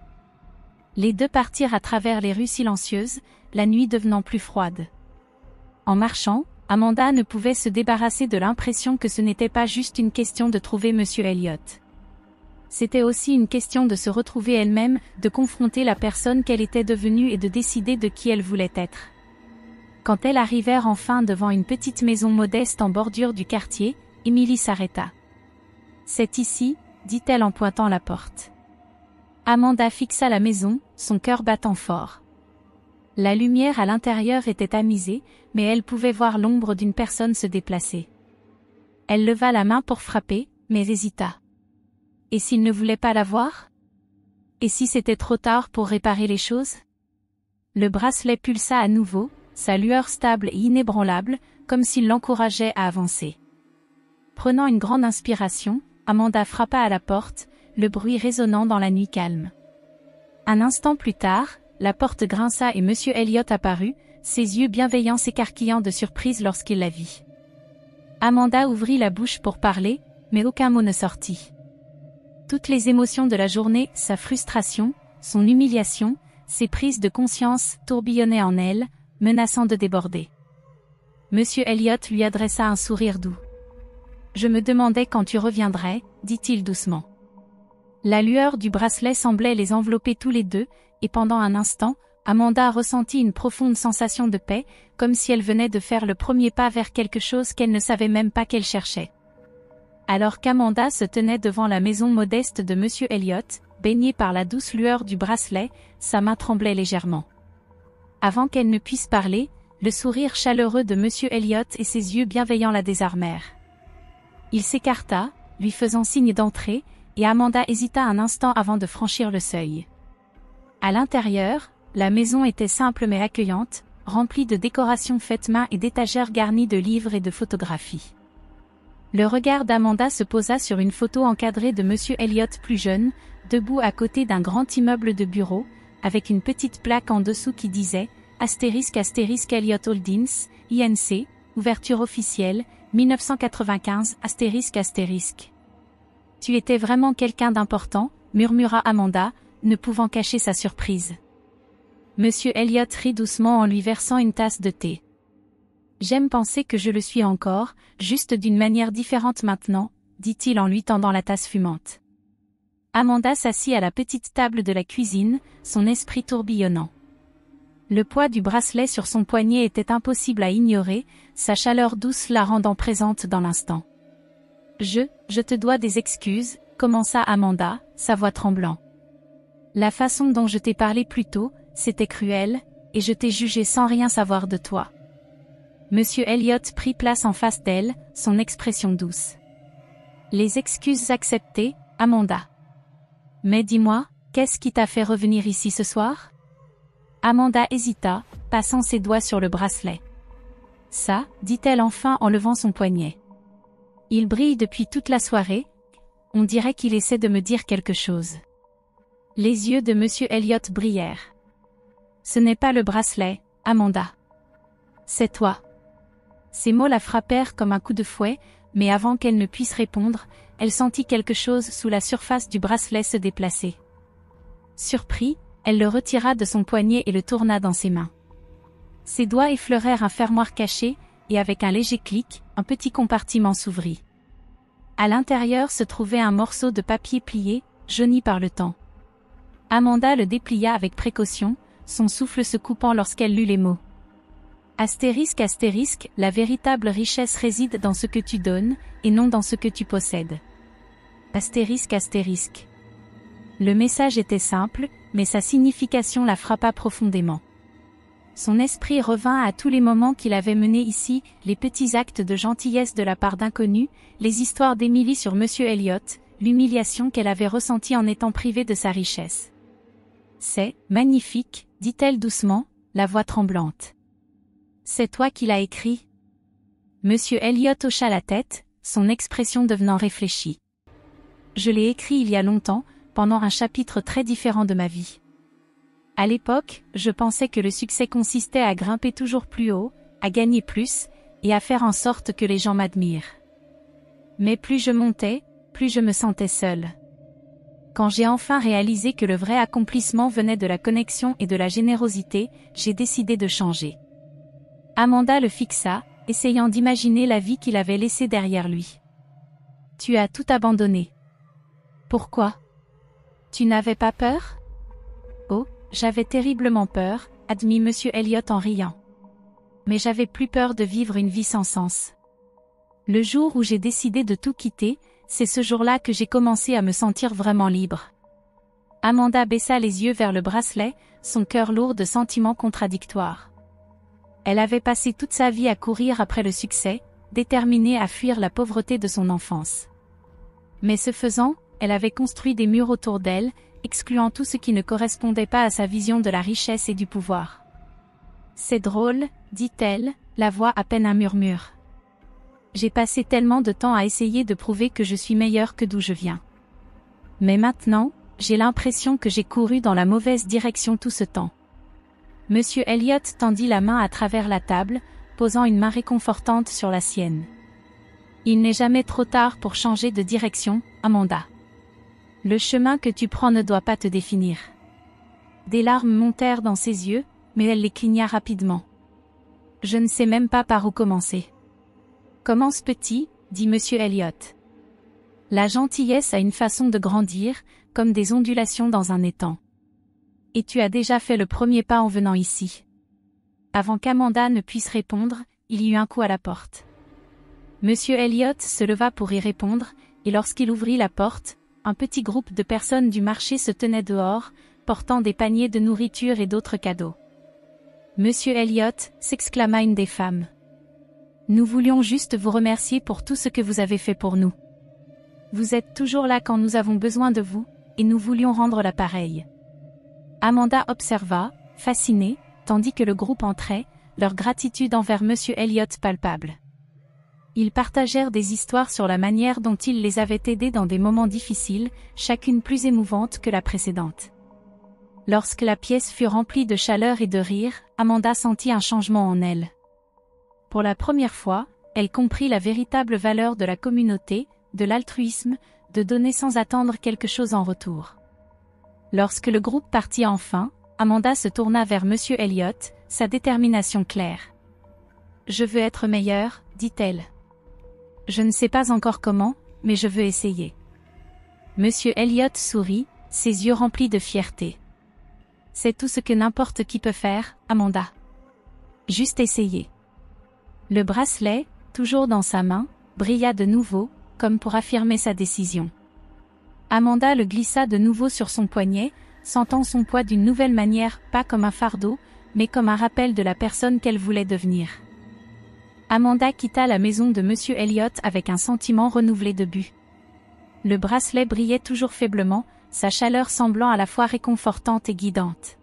Les deux partirent à travers les rues silencieuses, la nuit devenant plus froide. En marchant, Amanda ne pouvait se débarrasser de l'impression que ce n'était pas juste une question de trouver Monsieur Elliot. C'était aussi une question de se retrouver elle-même, de confronter la personne qu'elle était devenue et de décider de qui elle voulait être. Quand elles arrivèrent enfin devant une petite maison modeste en bordure du quartier, Emily s'arrêta. « C'est ici », dit-elle en pointant la porte. Amanda fixa la maison, son cœur battant fort. La lumière à l'intérieur était tamisée, mais elle pouvait voir l'ombre d'une personne se déplacer. Elle leva la main pour frapper, mais hésita. Et s'il ne voulait pas la voir? Et si c'était trop tard pour réparer les choses? Le bracelet pulsa à nouveau, sa lueur stable et inébranlable, comme s'il l'encourageait à avancer. Prenant une grande inspiration, Amanda frappa à la porte, le bruit résonnant dans la nuit calme. Un instant plus tard, la porte grinça et Monsieur Elliot apparut, ses yeux bienveillants s'écarquillant de surprise lorsqu'il la vit. Amanda ouvrit la bouche pour parler, mais aucun mot ne sortit. Toutes les émotions de la journée, sa frustration, son humiliation, ses prises de conscience tourbillonnaient en elle, menaçant de déborder. Monsieur Elliot lui adressa un sourire doux. « Je me demandais quand tu reviendrais, » dit-il doucement. La lueur du bracelet semblait les envelopper tous les deux, et pendant un instant, Amanda ressentit une profonde sensation de paix, comme si elle venait de faire le premier pas vers quelque chose qu'elle ne savait même pas qu'elle cherchait. Alors qu'Amanda se tenait devant la maison modeste de Monsieur Elliot, baignée par la douce lueur du bracelet, sa main tremblait légèrement. Avant qu'elle ne puisse parler, le sourire chaleureux de Monsieur Elliot et ses yeux bienveillants la désarmèrent. Il s'écarta, lui faisant signe d'entrer, et Amanda hésita un instant avant de franchir le seuil. À l'intérieur, la maison était simple mais accueillante, remplie de décorations faites main et d'étagères garnies de livres et de photographies. Le regard d'Amanda se posa sur une photo encadrée de Monsieur Elliot plus jeune, debout à côté d'un grand immeuble de bureaux, avec une petite plaque en dessous qui disait « Elliot Holdings, INC, ouverture officielle, 1995, ***. Tu étais vraiment quelqu'un d'important, murmura Amanda, ne pouvant cacher sa surprise. Monsieur Elliot rit doucement en lui versant une tasse de thé. J'aime penser que je le suis encore, juste d'une manière différente maintenant, dit-il en lui tendant la tasse fumante. Amanda s'assit à la petite table de la cuisine, son esprit tourbillonnant. Le poids du bracelet sur son poignet était impossible à ignorer, sa chaleur douce la rendant présente dans l'instant. Je te dois des excuses, commença Amanda, sa voix tremblant. La façon dont je t'ai parlé plus tôt, c'était cruel, et je t'ai jugé sans rien savoir de toi. Monsieur Elliot prit place en face d'elle, son expression douce. Les excuses acceptées, Amanda. Mais dis-moi, qu'est-ce qui t'a fait revenir ici ce soir? Amanda hésita, passant ses doigts sur le bracelet. Ça, dit-elle enfin en levant son poignet. Il brille depuis toute la soirée, on dirait qu'il essaie de me dire quelque chose. Les yeux de Monsieur Elliot brillèrent. Ce n'est pas le bracelet, Amanda. C'est toi. Ces mots la frappèrent comme un coup de fouet, mais avant qu'elle ne puisse répondre, elle sentit quelque chose sous la surface du bracelet se déplacer. Surpris, elle le retira de son poignet et le tourna dans ses mains. Ses doigts effleurèrent un fermoir caché, et avec un léger clic, un petit compartiment s'ouvrit. À l'intérieur se trouvait un morceau de papier plié, jauni par le temps. Amanda le déplia avec précaution, son souffle se coupant lorsqu'elle lut les mots. Astérisque, la véritable richesse réside dans ce que tu donnes, et non dans ce que tu possèdes. Astérisque. Le message était simple, mais sa signification la frappa profondément. Son esprit revint à tous les moments qu'il avait menés ici, les petits actes de gentillesse de la part d'inconnus, les histoires d'Emily sur Monsieur Elliot, l'humiliation qu'elle avait ressentie en étant privée de sa richesse. C'est magnifique, dit-elle doucement, la voix tremblante. C'est toi qui l'as écrit? Monsieur Elliot hocha la tête, son expression devenant réfléchie. Je l'ai écrit il y a longtemps, pendant un chapitre très différent de ma vie. À l'époque, je pensais que le succès consistait à grimper toujours plus haut, à gagner plus, et à faire en sorte que les gens m'admirent. Mais plus je montais, plus je me sentais seule. Quand j'ai enfin réalisé que le vrai accomplissement venait de la connexion et de la générosité, j'ai décidé de changer. Amanda le fixa, essayant d'imaginer la vie qu'il avait laissée derrière lui. Tu as tout abandonné. Pourquoi? Tu n'avais pas peur? Oh, j'avais terriblement peur, admit Monsieur Elliot en riant. Mais j'avais plus peur de vivre une vie sans sens. Le jour où j'ai décidé de tout quitter, c'est ce jour-là que j'ai commencé à me sentir vraiment libre. Amanda baissa les yeux vers le bracelet, son cœur lourd de sentiments contradictoires. Elle avait passé toute sa vie à courir après le succès, déterminée à fuir la pauvreté de son enfance. Mais ce faisant, elle avait construit des murs autour d'elle, excluant tout ce qui ne correspondait pas à sa vision de la richesse et du pouvoir. C'est drôle, dit-elle, la voix à peine un murmure. J'ai passé tellement de temps à essayer de prouver que je suis meilleure que d'où je viens. Mais maintenant, j'ai l'impression que j'ai couru dans la mauvaise direction tout ce temps. Monsieur Elliot tendit la main à travers la table, posant une main réconfortante sur la sienne. Il n'est jamais trop tard pour changer de direction, Amanda. Le chemin que tu prends ne doit pas te définir. Des larmes montèrent dans ses yeux, mais elle les cligna rapidement. Je ne sais même pas par où commencer. Commence petit, dit Monsieur Elliot. La gentillesse a une façon de grandir, comme des ondulations dans un étang. Et tu as déjà fait le premier pas en venant ici. Avant qu'Amanda ne puisse répondre, il y eut un coup à la porte. Monsieur Elliot se leva pour y répondre, et lorsqu'il ouvrit la porte, un petit groupe de personnes du marché se tenait dehors, portant des paniers de nourriture et d'autres cadeaux. Monsieur Elliot, s'exclama une des femmes. Nous voulions juste vous remercier pour tout ce que vous avez fait pour nous. Vous êtes toujours là quand nous avons besoin de vous, et nous voulions rendre l'appareil. Amanda observa, fascinée, tandis que le groupe entrait, leur gratitude envers Monsieur Elliot palpable. Ils partagèrent des histoires sur la manière dont il les avait aidés dans des moments difficiles, chacune plus émouvante que la précédente. Lorsque la pièce fut remplie de chaleur et de rire, Amanda sentit un changement en elle. Pour la première fois, elle comprit la véritable valeur de la communauté, de l'altruisme, de donner sans attendre quelque chose en retour. Lorsque le groupe partit enfin, Amanda se tourna vers Monsieur Elliot, sa détermination claire. « Je veux être meilleure, dit-elle. Je ne sais pas encore comment, mais je veux essayer. » Monsieur Elliot sourit, ses yeux remplis de fierté. « C'est tout ce que n'importe qui peut faire, Amanda. Juste essayer. » Le bracelet, toujours dans sa main, brilla de nouveau, comme pour affirmer sa décision. Amanda le glissa de nouveau sur son poignet, sentant son poids d'une nouvelle manière, pas comme un fardeau, mais comme un rappel de la personne qu'elle voulait devenir. Amanda quitta la maison de Monsieur Elliot avec un sentiment renouvelé de but. Le bracelet brillait toujours faiblement, sa chaleur semblant à la fois réconfortante et guidante.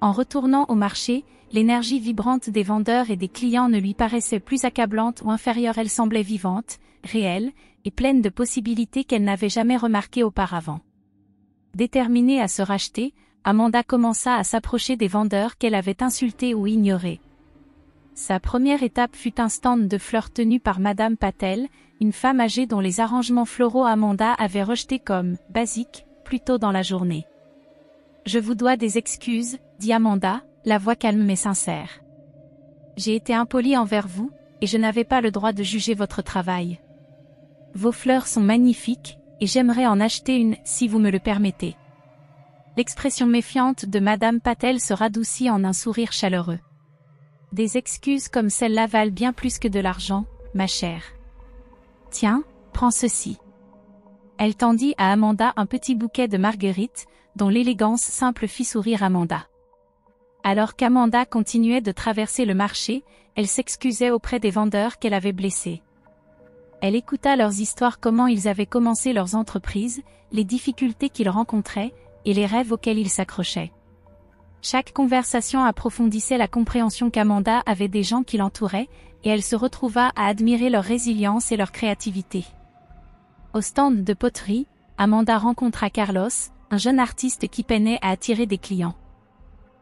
En retournant au marché, l'énergie vibrante des vendeurs et des clients ne lui paraissait plus accablante ou inférieure, elle semblait vivante, réelle, et pleine de possibilités qu'elle n'avait jamais remarquées auparavant. Déterminée à se racheter, Amanda commença à s'approcher des vendeurs qu'elle avait insultés ou ignorés. Sa première étape fut un stand de fleurs tenu par Madame Patel, une femme âgée dont les arrangements floraux Amanda avait rejetés comme « basiques » plus tôt dans la journée. « Je vous dois des excuses », dit Amanda, la voix calme mais sincère. « J'ai été impolie envers vous, et je n'avais pas le droit de juger votre travail. Vos fleurs sont magnifiques, et j'aimerais en acheter une, si vous me le permettez. » L'expression méfiante de Madame Patel se radoucit en un sourire chaleureux. « Des excuses comme celle-là valent bien plus que de l'argent, ma chère. Tiens, prends ceci. » Elle tendit à Amanda un petit bouquet de marguerites, dont l'élégance simple fit sourire Amanda. Alors qu'Amanda continuait de traverser le marché, elle s'excusait auprès des vendeurs qu'elle avait blessés. Elle écouta leurs histoires, comment ils avaient commencé leurs entreprises, les difficultés qu'ils rencontraient, et les rêves auxquels ils s'accrochaient. Chaque conversation approfondissait la compréhension qu'Amanda avait des gens qui l'entouraient, et elle se retrouva à admirer leur résilience et leur créativité. Au stand de poterie, Amanda rencontra Carlos, un jeune artiste qui peinait à attirer des clients.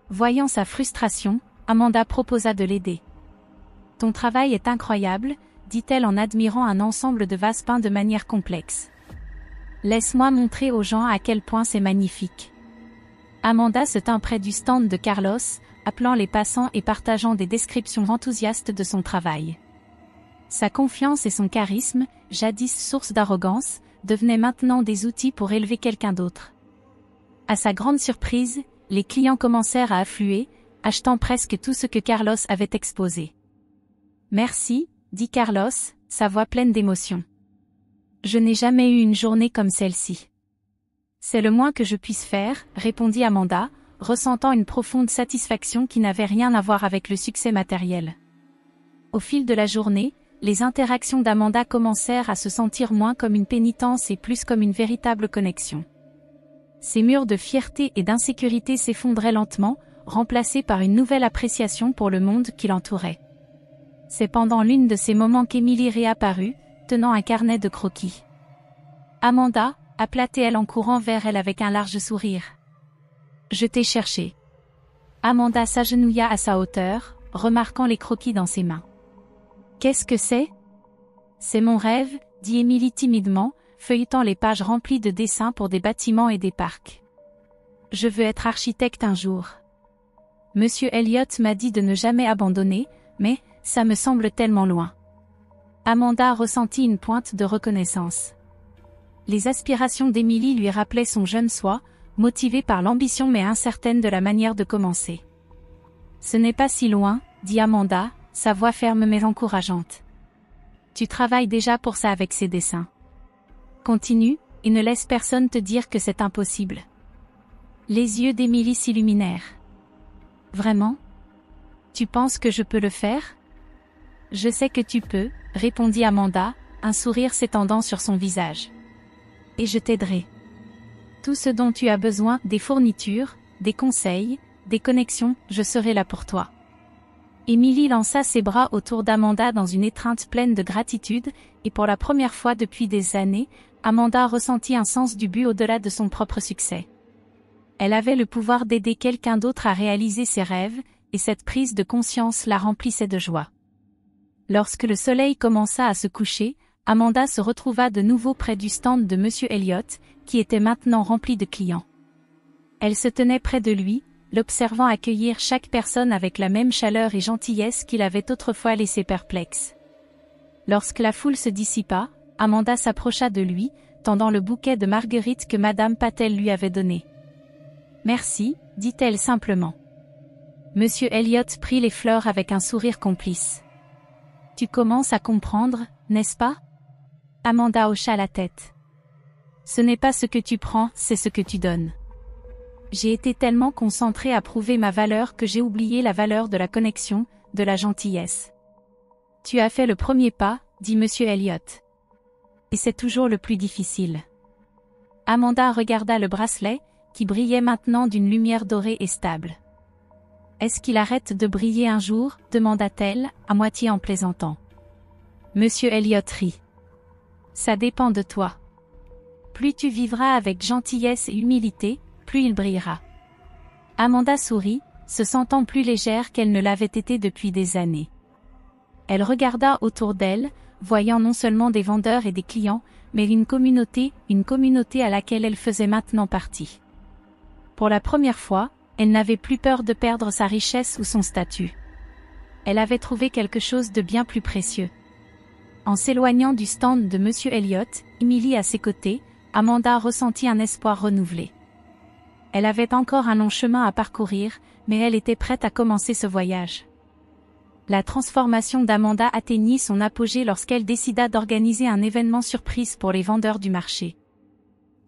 Voyant sa frustration, Amanda proposa de l'aider. « Ton travail est incroyable », dit-elle en admirant un ensemble de vases peints de manière complexe. « Laisse-moi montrer aux gens à quel point c'est magnifique. » Amanda se tint près du stand de Carlos, appelant les passants et partageant des descriptions enthousiastes de son travail. Sa confiance et son charisme, jadis source d'arrogance, devenaient maintenant des outils pour élever quelqu'un d'autre. À sa grande surprise, les clients commencèrent à affluer, achetant presque tout ce que Carlos avait exposé. « Merci », dit Carlos, sa voix pleine d'émotion. « Je n'ai jamais eu une journée comme celle-ci. »« C'est le moins que je puisse faire », répondit Amanda, ressentant une profonde satisfaction qui n'avait rien à voir avec le succès matériel. Au fil de la journée, les interactions d'Amanda commencèrent à se sentir moins comme une pénitence et plus comme une véritable connexion. Ses murs de fierté et d'insécurité s'effondraient lentement, remplacés par une nouvelle appréciation pour le monde qui l'entourait. C'est pendant l'une de ces moments qu'Emily réapparut, tenant un carnet de croquis. « Amanda », appela-t-elle en courant vers elle avec un large sourire. « Je t'ai cherché. » Amanda s'agenouilla à sa hauteur, remarquant les croquis dans ses mains. « Qu'est-ce que c'est ? » « C'est mon rêve », dit Emily timidement, feuilletant les pages remplies de dessins pour des bâtiments et des parcs. « Je veux être architecte un jour. Monsieur Elliott m'a dit de ne jamais abandonner, mais ça me semble tellement loin. » Amanda ressentit une pointe de reconnaissance. Les aspirations d'Emily lui rappelaient son jeune soi, motivée par l'ambition mais incertaine de la manière de commencer. « Ce n'est pas si loin, » dit Amanda, sa voix ferme mais encourageante. « Tu travailles déjà pour ça avec ces dessins. Continue, et ne laisse personne te dire que c'est impossible. » Les yeux d'Emily s'illuminèrent. « Vraiment ? Tu penses que je peux le faire ? » « Je sais que tu peux, » répondit Amanda, un sourire s'étendant sur son visage. « Et je t'aiderai. Tout ce dont tu as besoin, des fournitures, des conseils, des connexions, je serai là pour toi. » Emily lança ses bras autour d'Amanda dans une étreinte pleine de gratitude, et pour la première fois depuis des années, Amanda ressentit un sens du but au-delà de son propre succès. Elle avait le pouvoir d'aider quelqu'un d'autre à réaliser ses rêves, et cette prise de conscience la remplissait de joie. Lorsque le soleil commença à se coucher, Amanda se retrouva de nouveau près du stand de Monsieur Elliott, qui était maintenant rempli de clients. Elle se tenait près de lui, l'observant accueillir chaque personne avec la même chaleur et gentillesse qu'il avait autrefois laissé perplexe. Lorsque la foule se dissipa, Amanda s'approcha de lui, tendant le bouquet de marguerites que Madame Patel lui avait donné. « Merci », dit-elle simplement. Monsieur Elliott prit les fleurs avec un sourire complice. « Tu commences à comprendre, n'est-ce pas ?» Amanda hocha la tête. « Ce n'est pas ce que tu prends, c'est ce que tu donnes. J'ai été tellement concentrée à prouver ma valeur que j'ai oublié la valeur de la connexion, de la gentillesse. Tu as fait le premier pas, dit Monsieur Elliott. Et c'est toujours le plus difficile. » Amanda regarda le bracelet, qui brillait maintenant d'une lumière dorée et stable. « Est-ce qu'il arrête de briller un jour ?» demanda-t-elle, à moitié en plaisantant. Monsieur Elliott rit. « Ça dépend de toi. Plus tu vivras avec gentillesse et humilité, plus il brillera. » Amanda sourit, se sentant plus légère qu'elle ne l'avait été depuis des années. Elle regarda autour d'elle, voyant non seulement des vendeurs et des clients, mais une communauté à laquelle elle faisait maintenant partie. Pour la première fois, elle n'avait plus peur de perdre sa richesse ou son statut. Elle avait trouvé quelque chose de bien plus précieux. En s'éloignant du stand de Monsieur Elliott, Emily à ses côtés, Amanda ressentit un espoir renouvelé. Elle avait encore un long chemin à parcourir, mais elle était prête à commencer ce voyage. La transformation d'Amanda atteignit son apogée lorsqu'elle décida d'organiser un événement surprise pour les vendeurs du marché.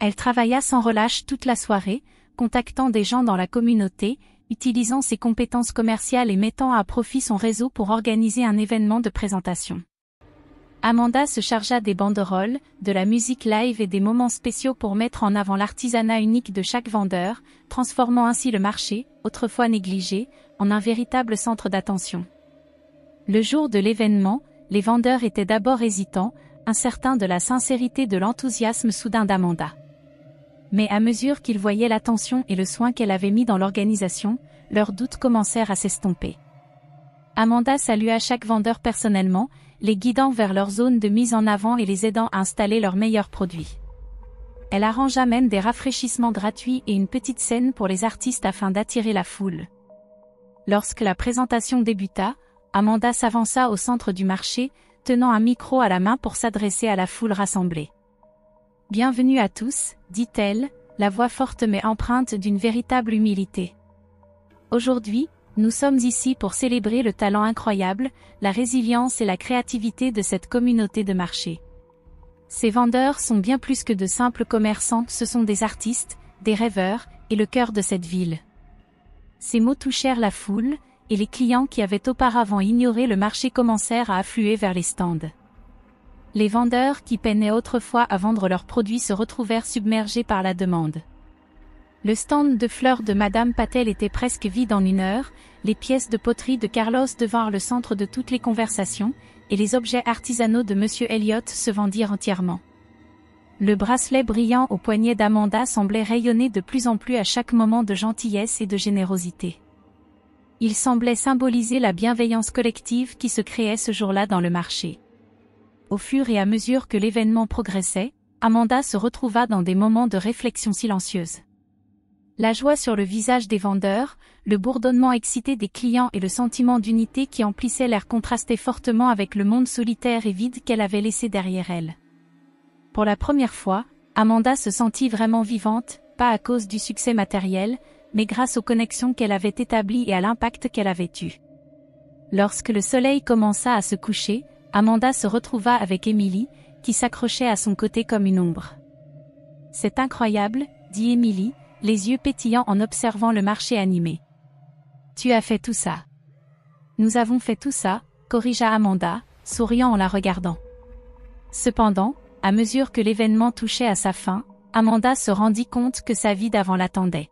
Elle travailla sans relâche toute la soirée, contactant des gens dans la communauté, utilisant ses compétences commerciales et mettant à profit son réseau pour organiser un événement de présentation. Amanda se chargea des banderoles, de la musique live et des moments spéciaux pour mettre en avant l'artisanat unique de chaque vendeur, transformant ainsi le marché, autrefois négligé, en un véritable centre d'attention. Le jour de l'événement, les vendeurs étaient d'abord hésitants, incertains de la sincérité de l'enthousiasme soudain d'Amanda. Mais à mesure qu'ils voyaient l'attention et le soin qu'elle avait mis dans l'organisation, leurs doutes commencèrent à s'estomper. Amanda salua chaque vendeur personnellement, les guidant vers leur zone de mise en avant et les aidant à installer leurs meilleurs produits. Elle arrangea même des rafraîchissements gratuits et une petite scène pour les artistes afin d'attirer la foule. Lorsque la présentation débuta, Amanda s'avança au centre du marché, tenant un micro à la main pour s'adresser à la foule rassemblée. « Bienvenue à tous », dit-elle, la voix forte mais empreinte d'une véritable humilité. « Aujourd'hui, nous sommes ici pour célébrer le talent incroyable, la résilience et la créativité de cette communauté de marché. Ces vendeurs sont bien plus que de simples commerçants, ce sont des artistes, des rêveurs, et le cœur de cette ville. » Ces mots touchèrent la foule, et les clients qui avaient auparavant ignoré le marché commencèrent à affluer vers les stands. Les vendeurs qui peinaient autrefois à vendre leurs produits se retrouvèrent submergés par la demande. Le stand de fleurs de Madame Patel était presque vide en une heure, les pièces de poterie de Carlos devinrent le centre de toutes les conversations, et les objets artisanaux de Monsieur Elliott se vendirent entièrement. Le bracelet brillant au poignet d'Amanda semblait rayonner de plus en plus à chaque moment de gentillesse et de générosité. Il semblait symboliser la bienveillance collective qui se créait ce jour-là dans le marché. Au fur et à mesure que l'événement progressait, Amanda se retrouva dans des moments de réflexion silencieuse. La joie sur le visage des vendeurs, le bourdonnement excité des clients et le sentiment d'unité qui emplissait l'air contrastaient fortement avec le monde solitaire et vide qu'elle avait laissé derrière elle. Pour la première fois, Amanda se sentit vraiment vivante, pas à cause du succès matériel, mais grâce aux connexions qu'elle avait établies et à l'impact qu'elle avait eu. Lorsque le soleil commença à se coucher, Amanda se retrouva avec Emily, qui s'accrochait à son côté comme une ombre. « C'est incroyable », dit Emily, les yeux pétillants en observant le marché animé. « Tu as fait tout ça. »« Nous avons fait tout ça », corrigea Amanda, souriant en la regardant. Cependant, à mesure que l'événement touchait à sa fin, Amanda se rendit compte que sa vie d'avant l'attendait.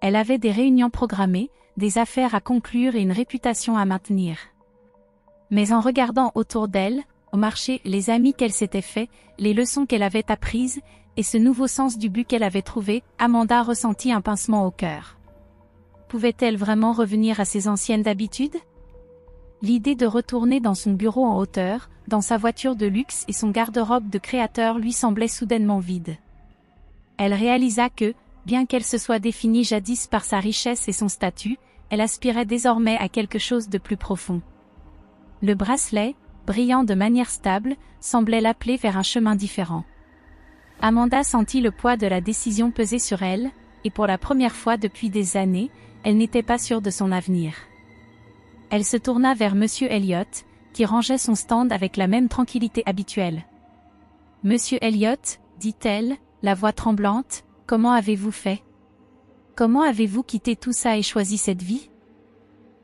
Elle avait des réunions programmées, des affaires à conclure et une réputation à maintenir. Mais en regardant autour d'elle, au marché, les amis qu'elle s'était faits, les leçons qu'elle avait apprises, et ce nouveau sens du but qu'elle avait trouvé, Amanda ressentit un pincement au cœur. Pouvait-elle vraiment revenir à ses anciennes habitudes? L'idée de retourner dans son bureau en hauteur, dans sa voiture de luxe et son garde-robe de créateur lui semblait soudainement vide. Elle réalisa que, bien qu'elle se soit définie jadis par sa richesse et son statut, elle aspirait désormais à quelque chose de plus profond. Le bracelet, brillant de manière stable, semblait l'appeler vers un chemin différent. Amanda sentit le poids de la décision peser sur elle, et pour la première fois depuis des années, elle n'était pas sûre de son avenir. Elle se tourna vers Monsieur Elliott, qui rangeait son stand avec la même tranquillité habituelle. « Monsieur Elliott, dit-elle, la voix tremblante, comment avez-vous fait? Comment avez-vous quitté tout ça et choisi cette vie ?»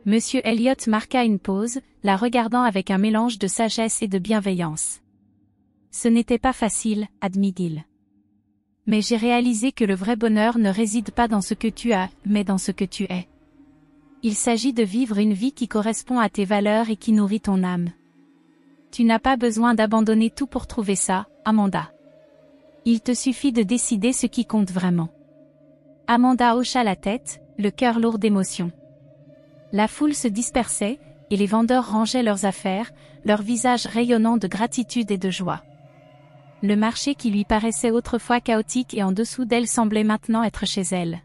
Monsieur Elliott marqua une pause, la regardant avec un mélange de sagesse et de bienveillance. « Ce n'était pas facile, admit-il. Mais j'ai réalisé que le vrai bonheur ne réside pas dans ce que tu as, mais dans ce que tu es. Il s'agit de vivre une vie qui correspond à tes valeurs et qui nourrit ton âme. Tu n'as pas besoin d'abandonner tout pour trouver ça, Amanda. Il te suffit de décider ce qui compte vraiment. » Amanda hocha la tête, le cœur lourd d'émotion. La foule se dispersait, et les vendeurs rangeaient leurs affaires, leurs visages rayonnant de gratitude et de joie. Le marché qui lui paraissait autrefois chaotique et en dessous d'elle semblait maintenant être chez elle.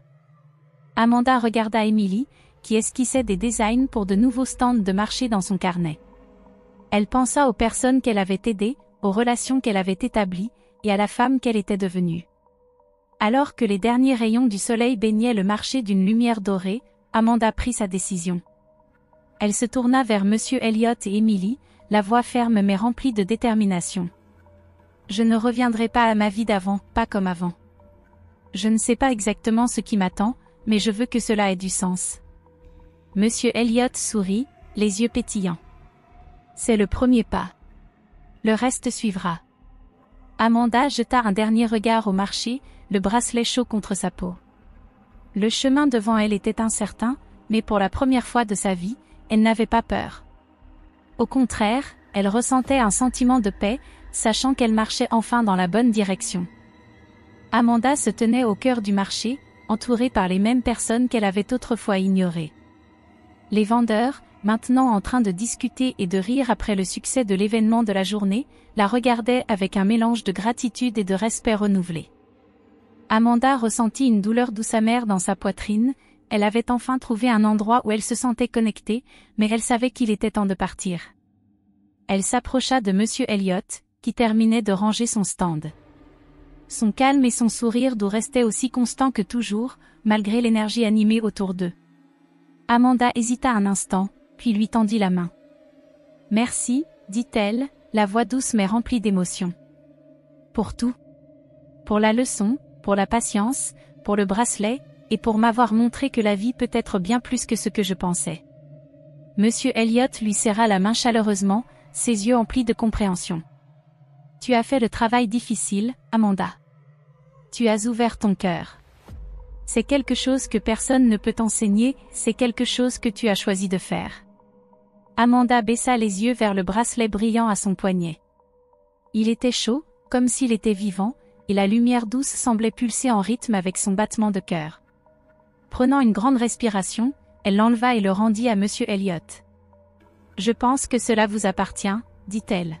Amanda regarda Emily, qui esquissait des designs pour de nouveaux stands de marché dans son carnet. Elle pensa aux personnes qu'elle avait aidées, aux relations qu'elle avait établies, et à la femme qu'elle était devenue. Alors que les derniers rayons du soleil baignaient le marché d'une lumière dorée, Amanda prit sa décision. Elle se tourna vers Monsieur Elliott et Emily, la voix ferme mais remplie de détermination. « Je ne reviendrai pas à ma vie d'avant, pas comme avant. Je ne sais pas exactement ce qui m'attend, mais je veux que cela ait du sens. » Monsieur Elliott sourit, les yeux pétillants. « C'est le premier pas. Le reste suivra. » Amanda jeta un dernier regard au marché, le bracelet chaud contre sa peau. Le chemin devant elle était incertain, mais pour la première fois de sa vie, elle n'avait pas peur. Au contraire, elle ressentait un sentiment de paix, sachant qu'elle marchait enfin dans la bonne direction. Amanda se tenait au cœur du marché, entourée par les mêmes personnes qu'elle avait autrefois ignorées. Les vendeurs, maintenant en train de discuter et de rire après le succès de l'événement de la journée, la regardaient avec un mélange de gratitude et de respect renouvelé. Amanda ressentit une douleur douce amère dans sa poitrine. Elle avait enfin trouvé un endroit où elle se sentait connectée, mais elle savait qu'il était temps de partir. Elle s'approcha de Monsieur Elliott, qui terminait de ranger son stand. Son calme et son sourire doux restaient aussi constants que toujours, malgré l'énergie animée autour d'eux. Amanda hésita un instant, puis lui tendit la main. « Merci, dit-elle, la voix douce mais remplie d'émotion. Pour tout. Pour la leçon, pour la patience, pour le bracelet, et pour m'avoir montré que la vie peut être bien plus que ce que je pensais. » Monsieur Elliott lui serra la main chaleureusement, ses yeux emplis de compréhension. « Tu as fait le travail difficile, Amanda. Tu as ouvert ton cœur. C'est quelque chose que personne ne peut enseigner, c'est quelque chose que tu as choisi de faire. » Amanda baissa les yeux vers le bracelet brillant à son poignet. Il était chaud, comme s'il était vivant, et la lumière douce semblait pulser en rythme avec son battement de cœur. Prenant une grande respiration, elle l'enleva et le rendit à Monsieur Elliott. « Je pense que cela vous appartient, » dit-elle.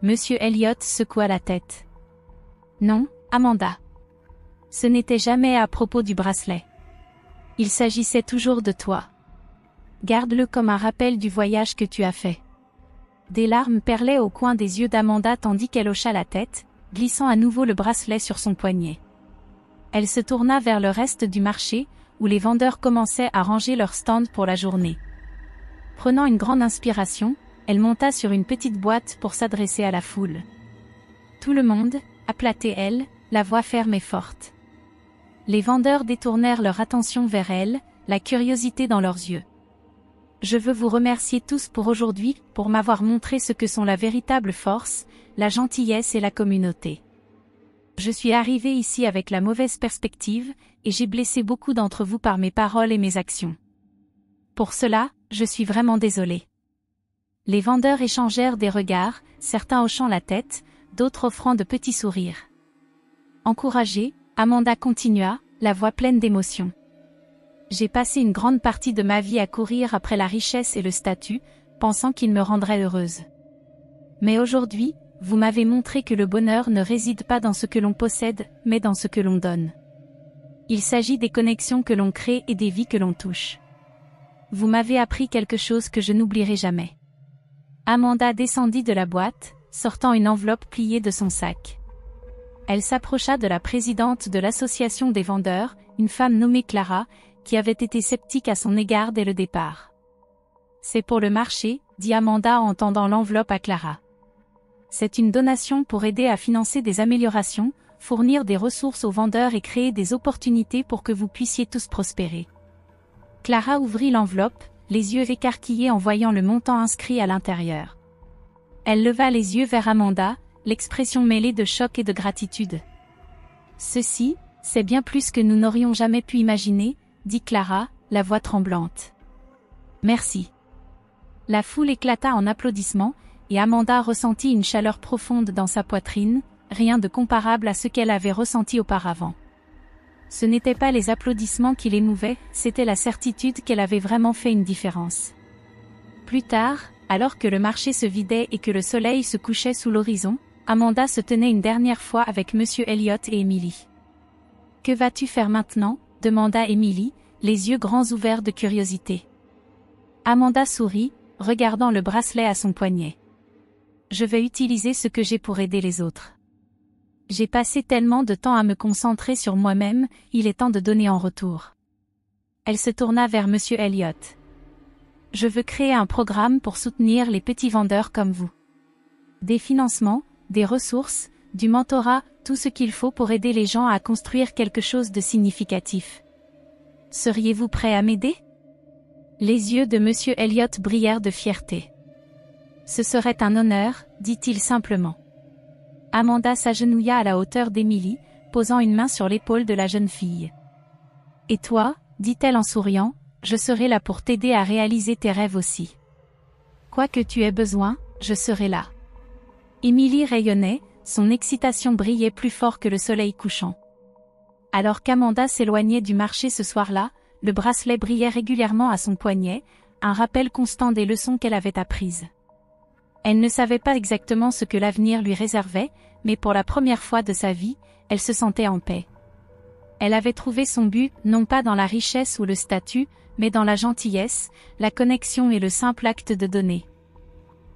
Monsieur Elliott secoua la tête. « Non, Amanda. Ce n'était jamais à propos du bracelet. Il s'agissait toujours de toi. Garde-le comme un rappel du voyage que tu as fait. » Des larmes perlaient au coin des yeux d'Amanda tandis qu'elle hocha la tête, glissant à nouveau le bracelet sur son poignet. Elle se tourna vers le reste du marché, où les vendeurs commençaient à ranger leurs stands pour la journée. Prenant une grande inspiration, elle monta sur une petite boîte pour s'adresser à la foule. Tout le monde, appelait-elle, la voix ferme et forte. Les vendeurs détournèrent leur attention vers elle, la curiosité dans leurs yeux. « Je veux vous remercier tous pour aujourd'hui, pour m'avoir montré ce que sont la véritable force, la gentillesse et la communauté. Je suis arrivée ici avec la mauvaise perspective, et j'ai blessé beaucoup d'entre vous par mes paroles et mes actions. Pour cela, je suis vraiment désolée. » Les vendeurs échangèrent des regards, certains hochant la tête, d'autres offrant de petits sourires. Encouragée, Amanda continua, la voix pleine d'émotion. « J'ai passé une grande partie de ma vie à courir après la richesse et le statut, pensant qu'ils me rendraient heureuse. Mais aujourd'hui, vous m'avez montré que le bonheur ne réside pas dans ce que l'on possède, mais dans ce que l'on donne. Il s'agit des connexions que l'on crée et des vies que l'on touche. Vous m'avez appris quelque chose que je n'oublierai jamais. » Amanda descendit de la boîte, sortant une enveloppe pliée de son sac. Elle s'approcha de la présidente de l'association des vendeurs, une femme nommée Clara, qui avait été sceptique à son égard dès le départ. « C'est pour le marché, » dit Amanda en tendant l'enveloppe à Clara. « C'est une donation pour aider à financer des améliorations, fournir des ressources aux vendeurs et créer des opportunités pour que vous puissiez tous prospérer. » Clara ouvrit l'enveloppe, les yeux écarquillés en voyant le montant inscrit à l'intérieur. Elle leva les yeux vers Amanda, l'expression mêlée de choc et de gratitude. « Ceci, c'est bien plus que nous n'aurions jamais pu imaginer, » dit Clara, la voix tremblante. « Merci. » La foule éclata en applaudissements, et Amanda ressentit une chaleur profonde dans sa poitrine, rien de comparable à ce qu'elle avait ressenti auparavant. Ce n'étaient pas les applaudissements qui l'émouvaient, c'était la certitude qu'elle avait vraiment fait une différence. Plus tard, alors que le marché se vidait et que le soleil se couchait sous l'horizon, Amanda se tenait une dernière fois avec Monsieur Elliott et Emily. « Que vas-tu faire maintenant ?» demanda Emily, les yeux grands ouverts de curiosité. Amanda sourit, regardant le bracelet à son poignet. « Je vais utiliser ce que j'ai pour aider les autres. J'ai passé tellement de temps à me concentrer sur moi-même, il est temps de donner en retour. » Elle se tourna vers Monsieur Elliott. « Je veux créer un programme pour soutenir les petits vendeurs comme vous. Des financements, des ressources, du mentorat, tout ce qu'il faut pour aider les gens à construire quelque chose de significatif. Seriez-vous prêt à m'aider ?» Les yeux de Monsieur Elliott brillèrent de fierté. « Ce serait un honneur, » dit-il simplement. Amanda s'agenouilla à la hauteur d'Emily, posant une main sur l'épaule de la jeune fille. « Et toi ?» dit-elle en souriant, « je serai là pour t'aider à réaliser tes rêves aussi. Quoi que tu aies besoin, je serai là. » Emily rayonnait, son excitation brillait plus fort que le soleil couchant. Alors qu'Amanda s'éloignait du marché ce soir-là, le bracelet brillait régulièrement à son poignet, un rappel constant des leçons qu'elle avait apprises. Elle ne savait pas exactement ce que l'avenir lui réservait, mais pour la première fois de sa vie, elle se sentait en paix. Elle avait trouvé son but, non pas dans la richesse ou le statut, mais dans la gentillesse, la connexion et le simple acte de donner.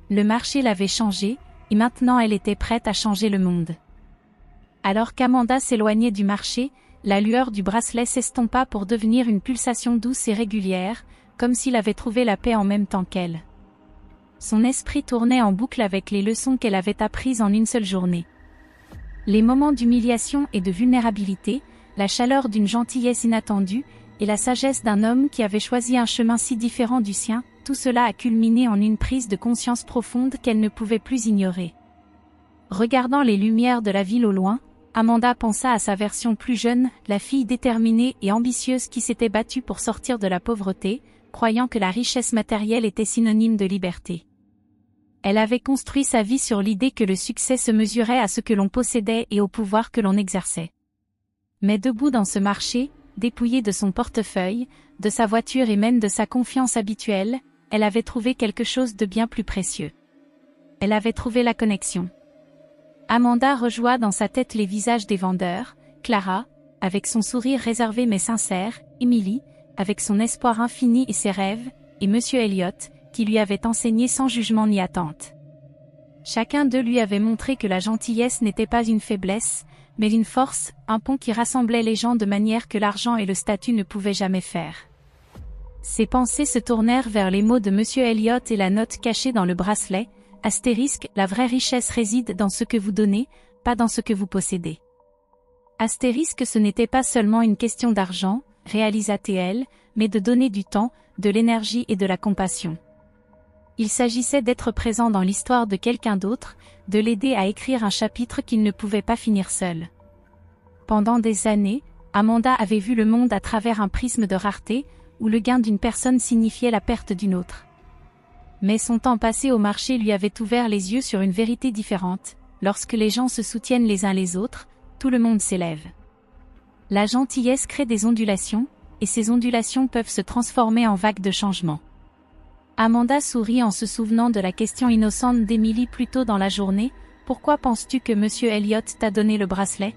Le marché l'avait changée, et maintenant elle était prête à changer le monde. Alors qu'Amanda s'éloignait du marché, la lueur du bracelet s'estompa pour devenir une pulsation douce et régulière, comme s'il avait trouvé la paix en même temps qu'elle. Son esprit tournait en boucle avec les leçons qu'elle avait apprises en une seule journée. Les moments d'humiliation et de vulnérabilité, la chaleur d'une gentillesse inattendue, et la sagesse d'un homme qui avait choisi un chemin si différent du sien, tout cela a culminé en une prise de conscience profonde qu'elle ne pouvait plus ignorer. Regardant les lumières de la ville au loin, Amanda pensa à sa version plus jeune, la fille déterminée et ambitieuse qui s'était battue pour sortir de la pauvreté, croyant que la richesse matérielle était synonyme de liberté. Elle avait construit sa vie sur l'idée que le succès se mesurait à ce que l'on possédait et au pouvoir que l'on exerçait. Mais debout dans ce marché, dépouillée de son portefeuille, de sa voiture et même de sa confiance habituelle, elle avait trouvé quelque chose de bien plus précieux. Elle avait trouvé la connexion. Amanda rejoint dans sa tête les visages des vendeurs, Clara, avec son sourire réservé mais sincère, Emily, avec son espoir infini et ses rêves, et Monsieur Elliot, qui lui avait enseigné sans jugement ni attente. Chacun d'eux lui avait montré que la gentillesse n'était pas une faiblesse, mais une force, un pont qui rassemblait les gens de manière que l'argent et le statut ne pouvaient jamais faire. Ses pensées se tournèrent vers les mots de Monsieur Elliot et la note cachée dans le bracelet, astérisque, la vraie richesse réside dans ce que vous donnez, pas dans ce que vous possédez. Astérisque, ce n'était pas seulement une question d'argent, réalisa-t-elle, mais de donner du temps, de l'énergie et de la compassion. Il s'agissait d'être présent dans l'histoire de quelqu'un d'autre, de l'aider à écrire un chapitre qu'il ne pouvait pas finir seul. Pendant des années, Amanda avait vu le monde à travers un prisme de rareté, où le gain d'une personne signifiait la perte d'une autre. Mais son temps passé au marché lui avait ouvert les yeux sur une vérité différente. Lorsque les gens se soutiennent les uns les autres, tout le monde s'élève. La gentillesse crée des ondulations, et ces ondulations peuvent se transformer en vagues de changement. Amanda sourit en se souvenant de la question innocente d'Emily plus tôt dans la journée. « Pourquoi penses-tu que Monsieur Elliot t'a donné le bracelet ?»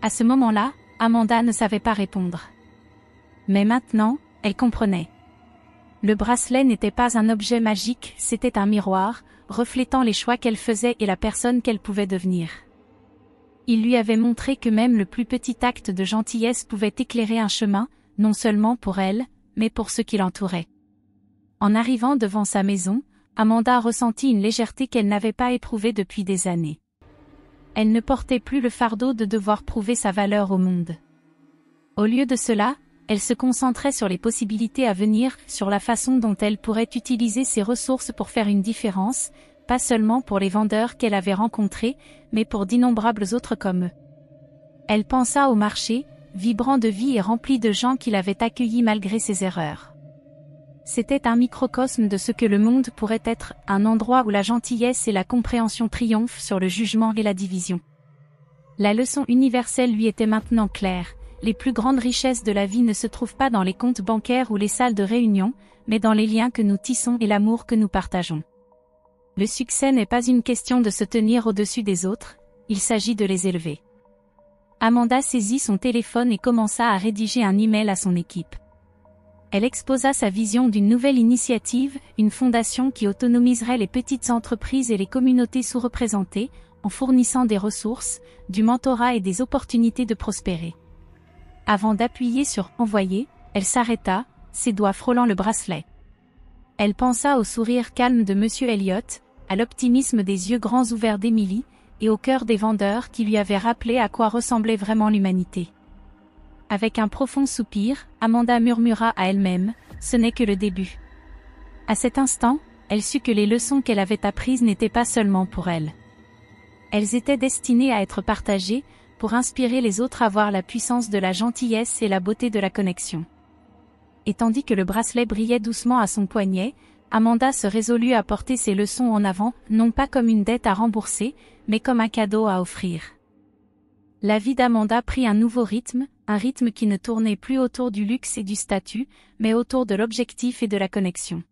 À ce moment-là, Amanda ne savait pas répondre. Mais maintenant, elle comprenait. Le bracelet n'était pas un objet magique, c'était un miroir, reflétant les choix qu'elle faisait et la personne qu'elle pouvait devenir. Il lui avait montré que même le plus petit acte de gentillesse pouvait éclairer un chemin, non seulement pour elle, mais pour ceux qui l'entouraient. En arrivant devant sa maison, Amanda ressentit une légèreté qu'elle n'avait pas éprouvée depuis des années. Elle ne portait plus le fardeau de devoir prouver sa valeur au monde. Au lieu de cela, elle se concentrait sur les possibilités à venir, sur la façon dont elle pourrait utiliser ses ressources pour faire une différence, pas seulement pour les vendeurs qu'elle avait rencontrés, mais pour d'innombrables autres comme eux. Elle pensa au marché, vibrant de vie et rempli de gens qui l'avaient accueilli malgré ses erreurs. C'était un microcosme de ce que le monde pourrait être, un endroit où la gentillesse et la compréhension triomphent sur le jugement et la division. La leçon universelle lui était maintenant claire. Les plus grandes richesses de la vie ne se trouvent pas dans les comptes bancaires ou les salles de réunion, mais dans les liens que nous tissons et l'amour que nous partageons. Le succès n'est pas une question de se tenir au-dessus des autres, il s'agit de les élever. Amanda saisit son téléphone et commença à rédiger un email à son équipe. Elle exposa sa vision d'une nouvelle initiative, une fondation qui autonomiserait les petites entreprises et les communautés sous-représentées, en fournissant des ressources, du mentorat et des opportunités de prospérer. Avant d'appuyer sur « Envoyer », elle s'arrêta, ses doigts frôlant le bracelet. Elle pensa au sourire calme de Monsieur Elliot, à l'optimisme des yeux grands ouverts d'Emily, et au cœur des vendeurs qui lui avaient rappelé à quoi ressemblait vraiment l'humanité. Avec un profond soupir, Amanda murmura à elle-même « Ce n'est que le début ». À cet instant, elle sut que les leçons qu'elle avait apprises n'étaient pas seulement pour elle. Elles étaient destinées à être partagées, pour inspirer les autres à voir la puissance de la gentillesse et la beauté de la connexion. Et tandis que le bracelet brillait doucement à son poignet, Amanda se résolut à porter ses leçons en avant, non pas comme une dette à rembourser, mais comme un cadeau à offrir. La vie d'Amanda prit un nouveau rythme, un rythme qui ne tournait plus autour du luxe et du statut, mais autour de l'objectif et de la connexion.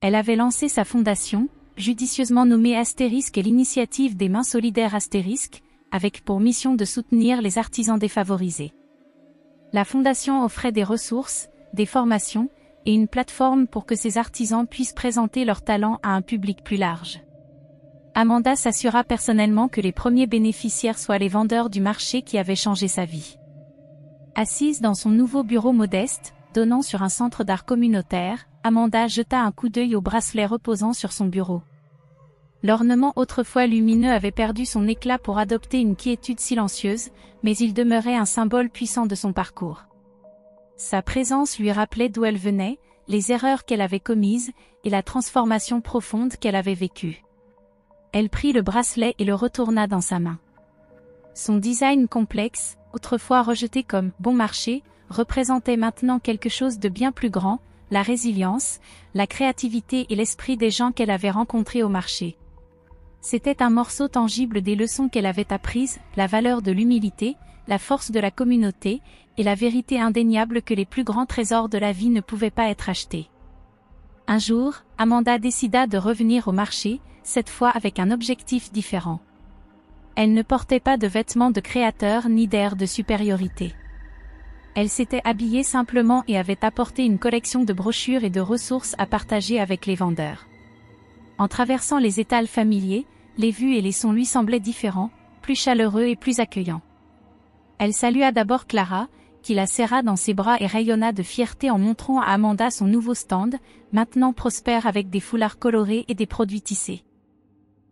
Elle avait lancé sa fondation, judicieusement nommée Astérisque et l'initiative des Mains Solidaires Astérisque, avec pour mission de soutenir les artisans défavorisés. La fondation offrait des ressources, des formations, et une plateforme pour que ces artisans puissent présenter leurs talents à un public plus large. Amanda s'assura personnellement que les premiers bénéficiaires soient les vendeurs du marché qui avaient changé sa vie. Assise dans son nouveau bureau modeste, donnant sur un centre d'art communautaire, Amanda jeta un coup d'œil au bracelet reposant sur son bureau. L'ornement autrefois lumineux avait perdu son éclat pour adopter une quiétude silencieuse, mais il demeurait un symbole puissant de son parcours. Sa présence lui rappelait d'où elle venait, les erreurs qu'elle avait commises, et la transformation profonde qu'elle avait vécue. Elle prit le bracelet et le retourna dans sa main. Son design complexe, autrefois rejeté comme « bon marché », représentait maintenant quelque chose de bien plus grand, la résilience, la créativité et l'esprit des gens qu'elle avait rencontrés au marché. C'était un morceau tangible des leçons qu'elle avait apprises, la valeur de l'humilité, la force de la communauté, et la vérité indéniable que les plus grands trésors de la vie ne pouvaient pas être achetés. Un jour, Amanda décida de revenir au marché, cette fois avec un objectif différent. Elle ne portait pas de vêtements de créateur ni d'air de supériorité. Elle s'était habillée simplement et avait apporté une collection de brochures et de ressources à partager avec les vendeurs. En traversant les étals familiers, les vues et les sons lui semblaient différents, plus chaleureux et plus accueillants. Elle salua d'abord Clara, qui la serra dans ses bras et rayonna de fierté en montrant à Amanda son nouveau stand, maintenant prospère avec des foulards colorés et des produits tissés.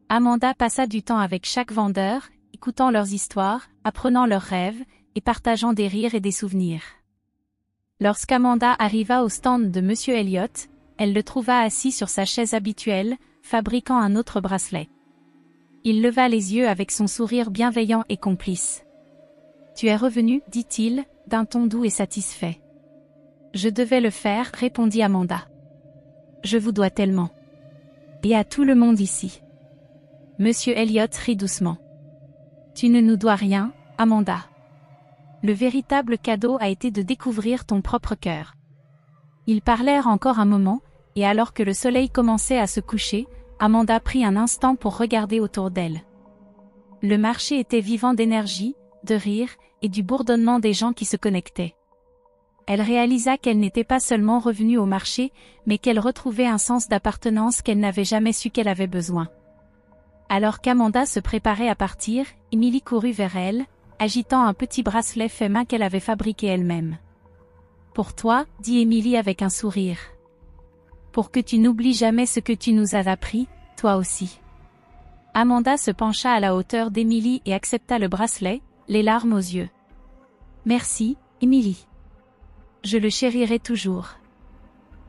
Amanda passa du temps avec chaque vendeur, écoutant leurs histoires, apprenant leurs rêves, et partageant des rires et des souvenirs. Lorsqu'Amanda arriva au stand de Monsieur Elliott, elle le trouva assis sur sa chaise habituelle, fabriquant un autre bracelet. Il leva les yeux avec son sourire bienveillant et complice. « Tu es revenu, dit-il, d'un ton doux et satisfait. »« Je devais le faire, répondit Amanda. »« Je vous dois tellement. Et à tout le monde ici. » Monsieur Elliott rit doucement. « Tu ne nous dois rien, Amanda. Le véritable cadeau a été de découvrir ton propre cœur. » Ils parlèrent encore un moment, et alors que le soleil commençait à se coucher, Amanda prit un instant pour regarder autour d'elle. Le marché était vivant d'énergie, de rire, et du bourdonnement des gens qui se connectaient. Elle réalisa qu'elle n'était pas seulement revenue au marché, mais qu'elle retrouvait un sens d'appartenance qu'elle n'avait jamais su qu'elle avait besoin. Alors qu'Amanda se préparait à partir, Emily courut vers elle, agitant un petit bracelet fait main qu'elle avait fabriqué elle-même. « Pour toi, dit Emily avec un sourire. Pour que tu n'oublies jamais ce que tu nous as appris, toi aussi. » Amanda se pencha à la hauteur d'Emily et accepta le bracelet, les larmes aux yeux. « Merci, Emily. Je le chérirai toujours. »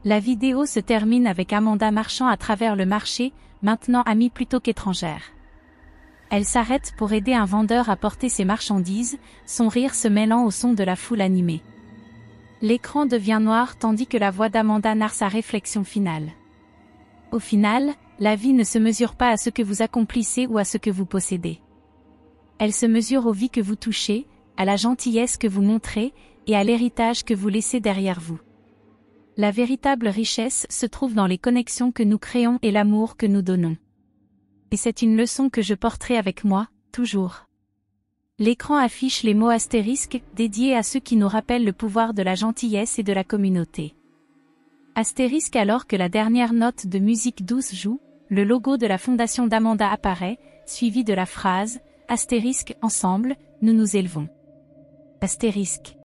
La vidéo se termine avec Amanda marchant à travers le marché, maintenant amie plutôt qu'étrangère. Elle s'arrête pour aider un vendeur à porter ses marchandises, son rire se mêlant au son de la foule animée. L'écran devient noir tandis que la voix d'Amanda narre sa réflexion finale. Au final, la vie ne se mesure pas à ce que vous accomplissez ou à ce que vous possédez. Elle se mesure aux vies que vous touchez, à la gentillesse que vous montrez, et à l'héritage que vous laissez derrière vous. La véritable richesse se trouve dans les connexions que nous créons et l'amour que nous donnons. Et c'est une leçon que je porterai avec moi, toujours. L'écran affiche les mots astérisques, dédiés à ceux qui nous rappellent le pouvoir de la gentillesse et de la communauté. Astérisque alors que la dernière note de musique douce joue, le logo de la fondation d'Amanda apparaît, suivi de la phrase « Astérisque, ensemble, nous nous élevons ». Astérisque.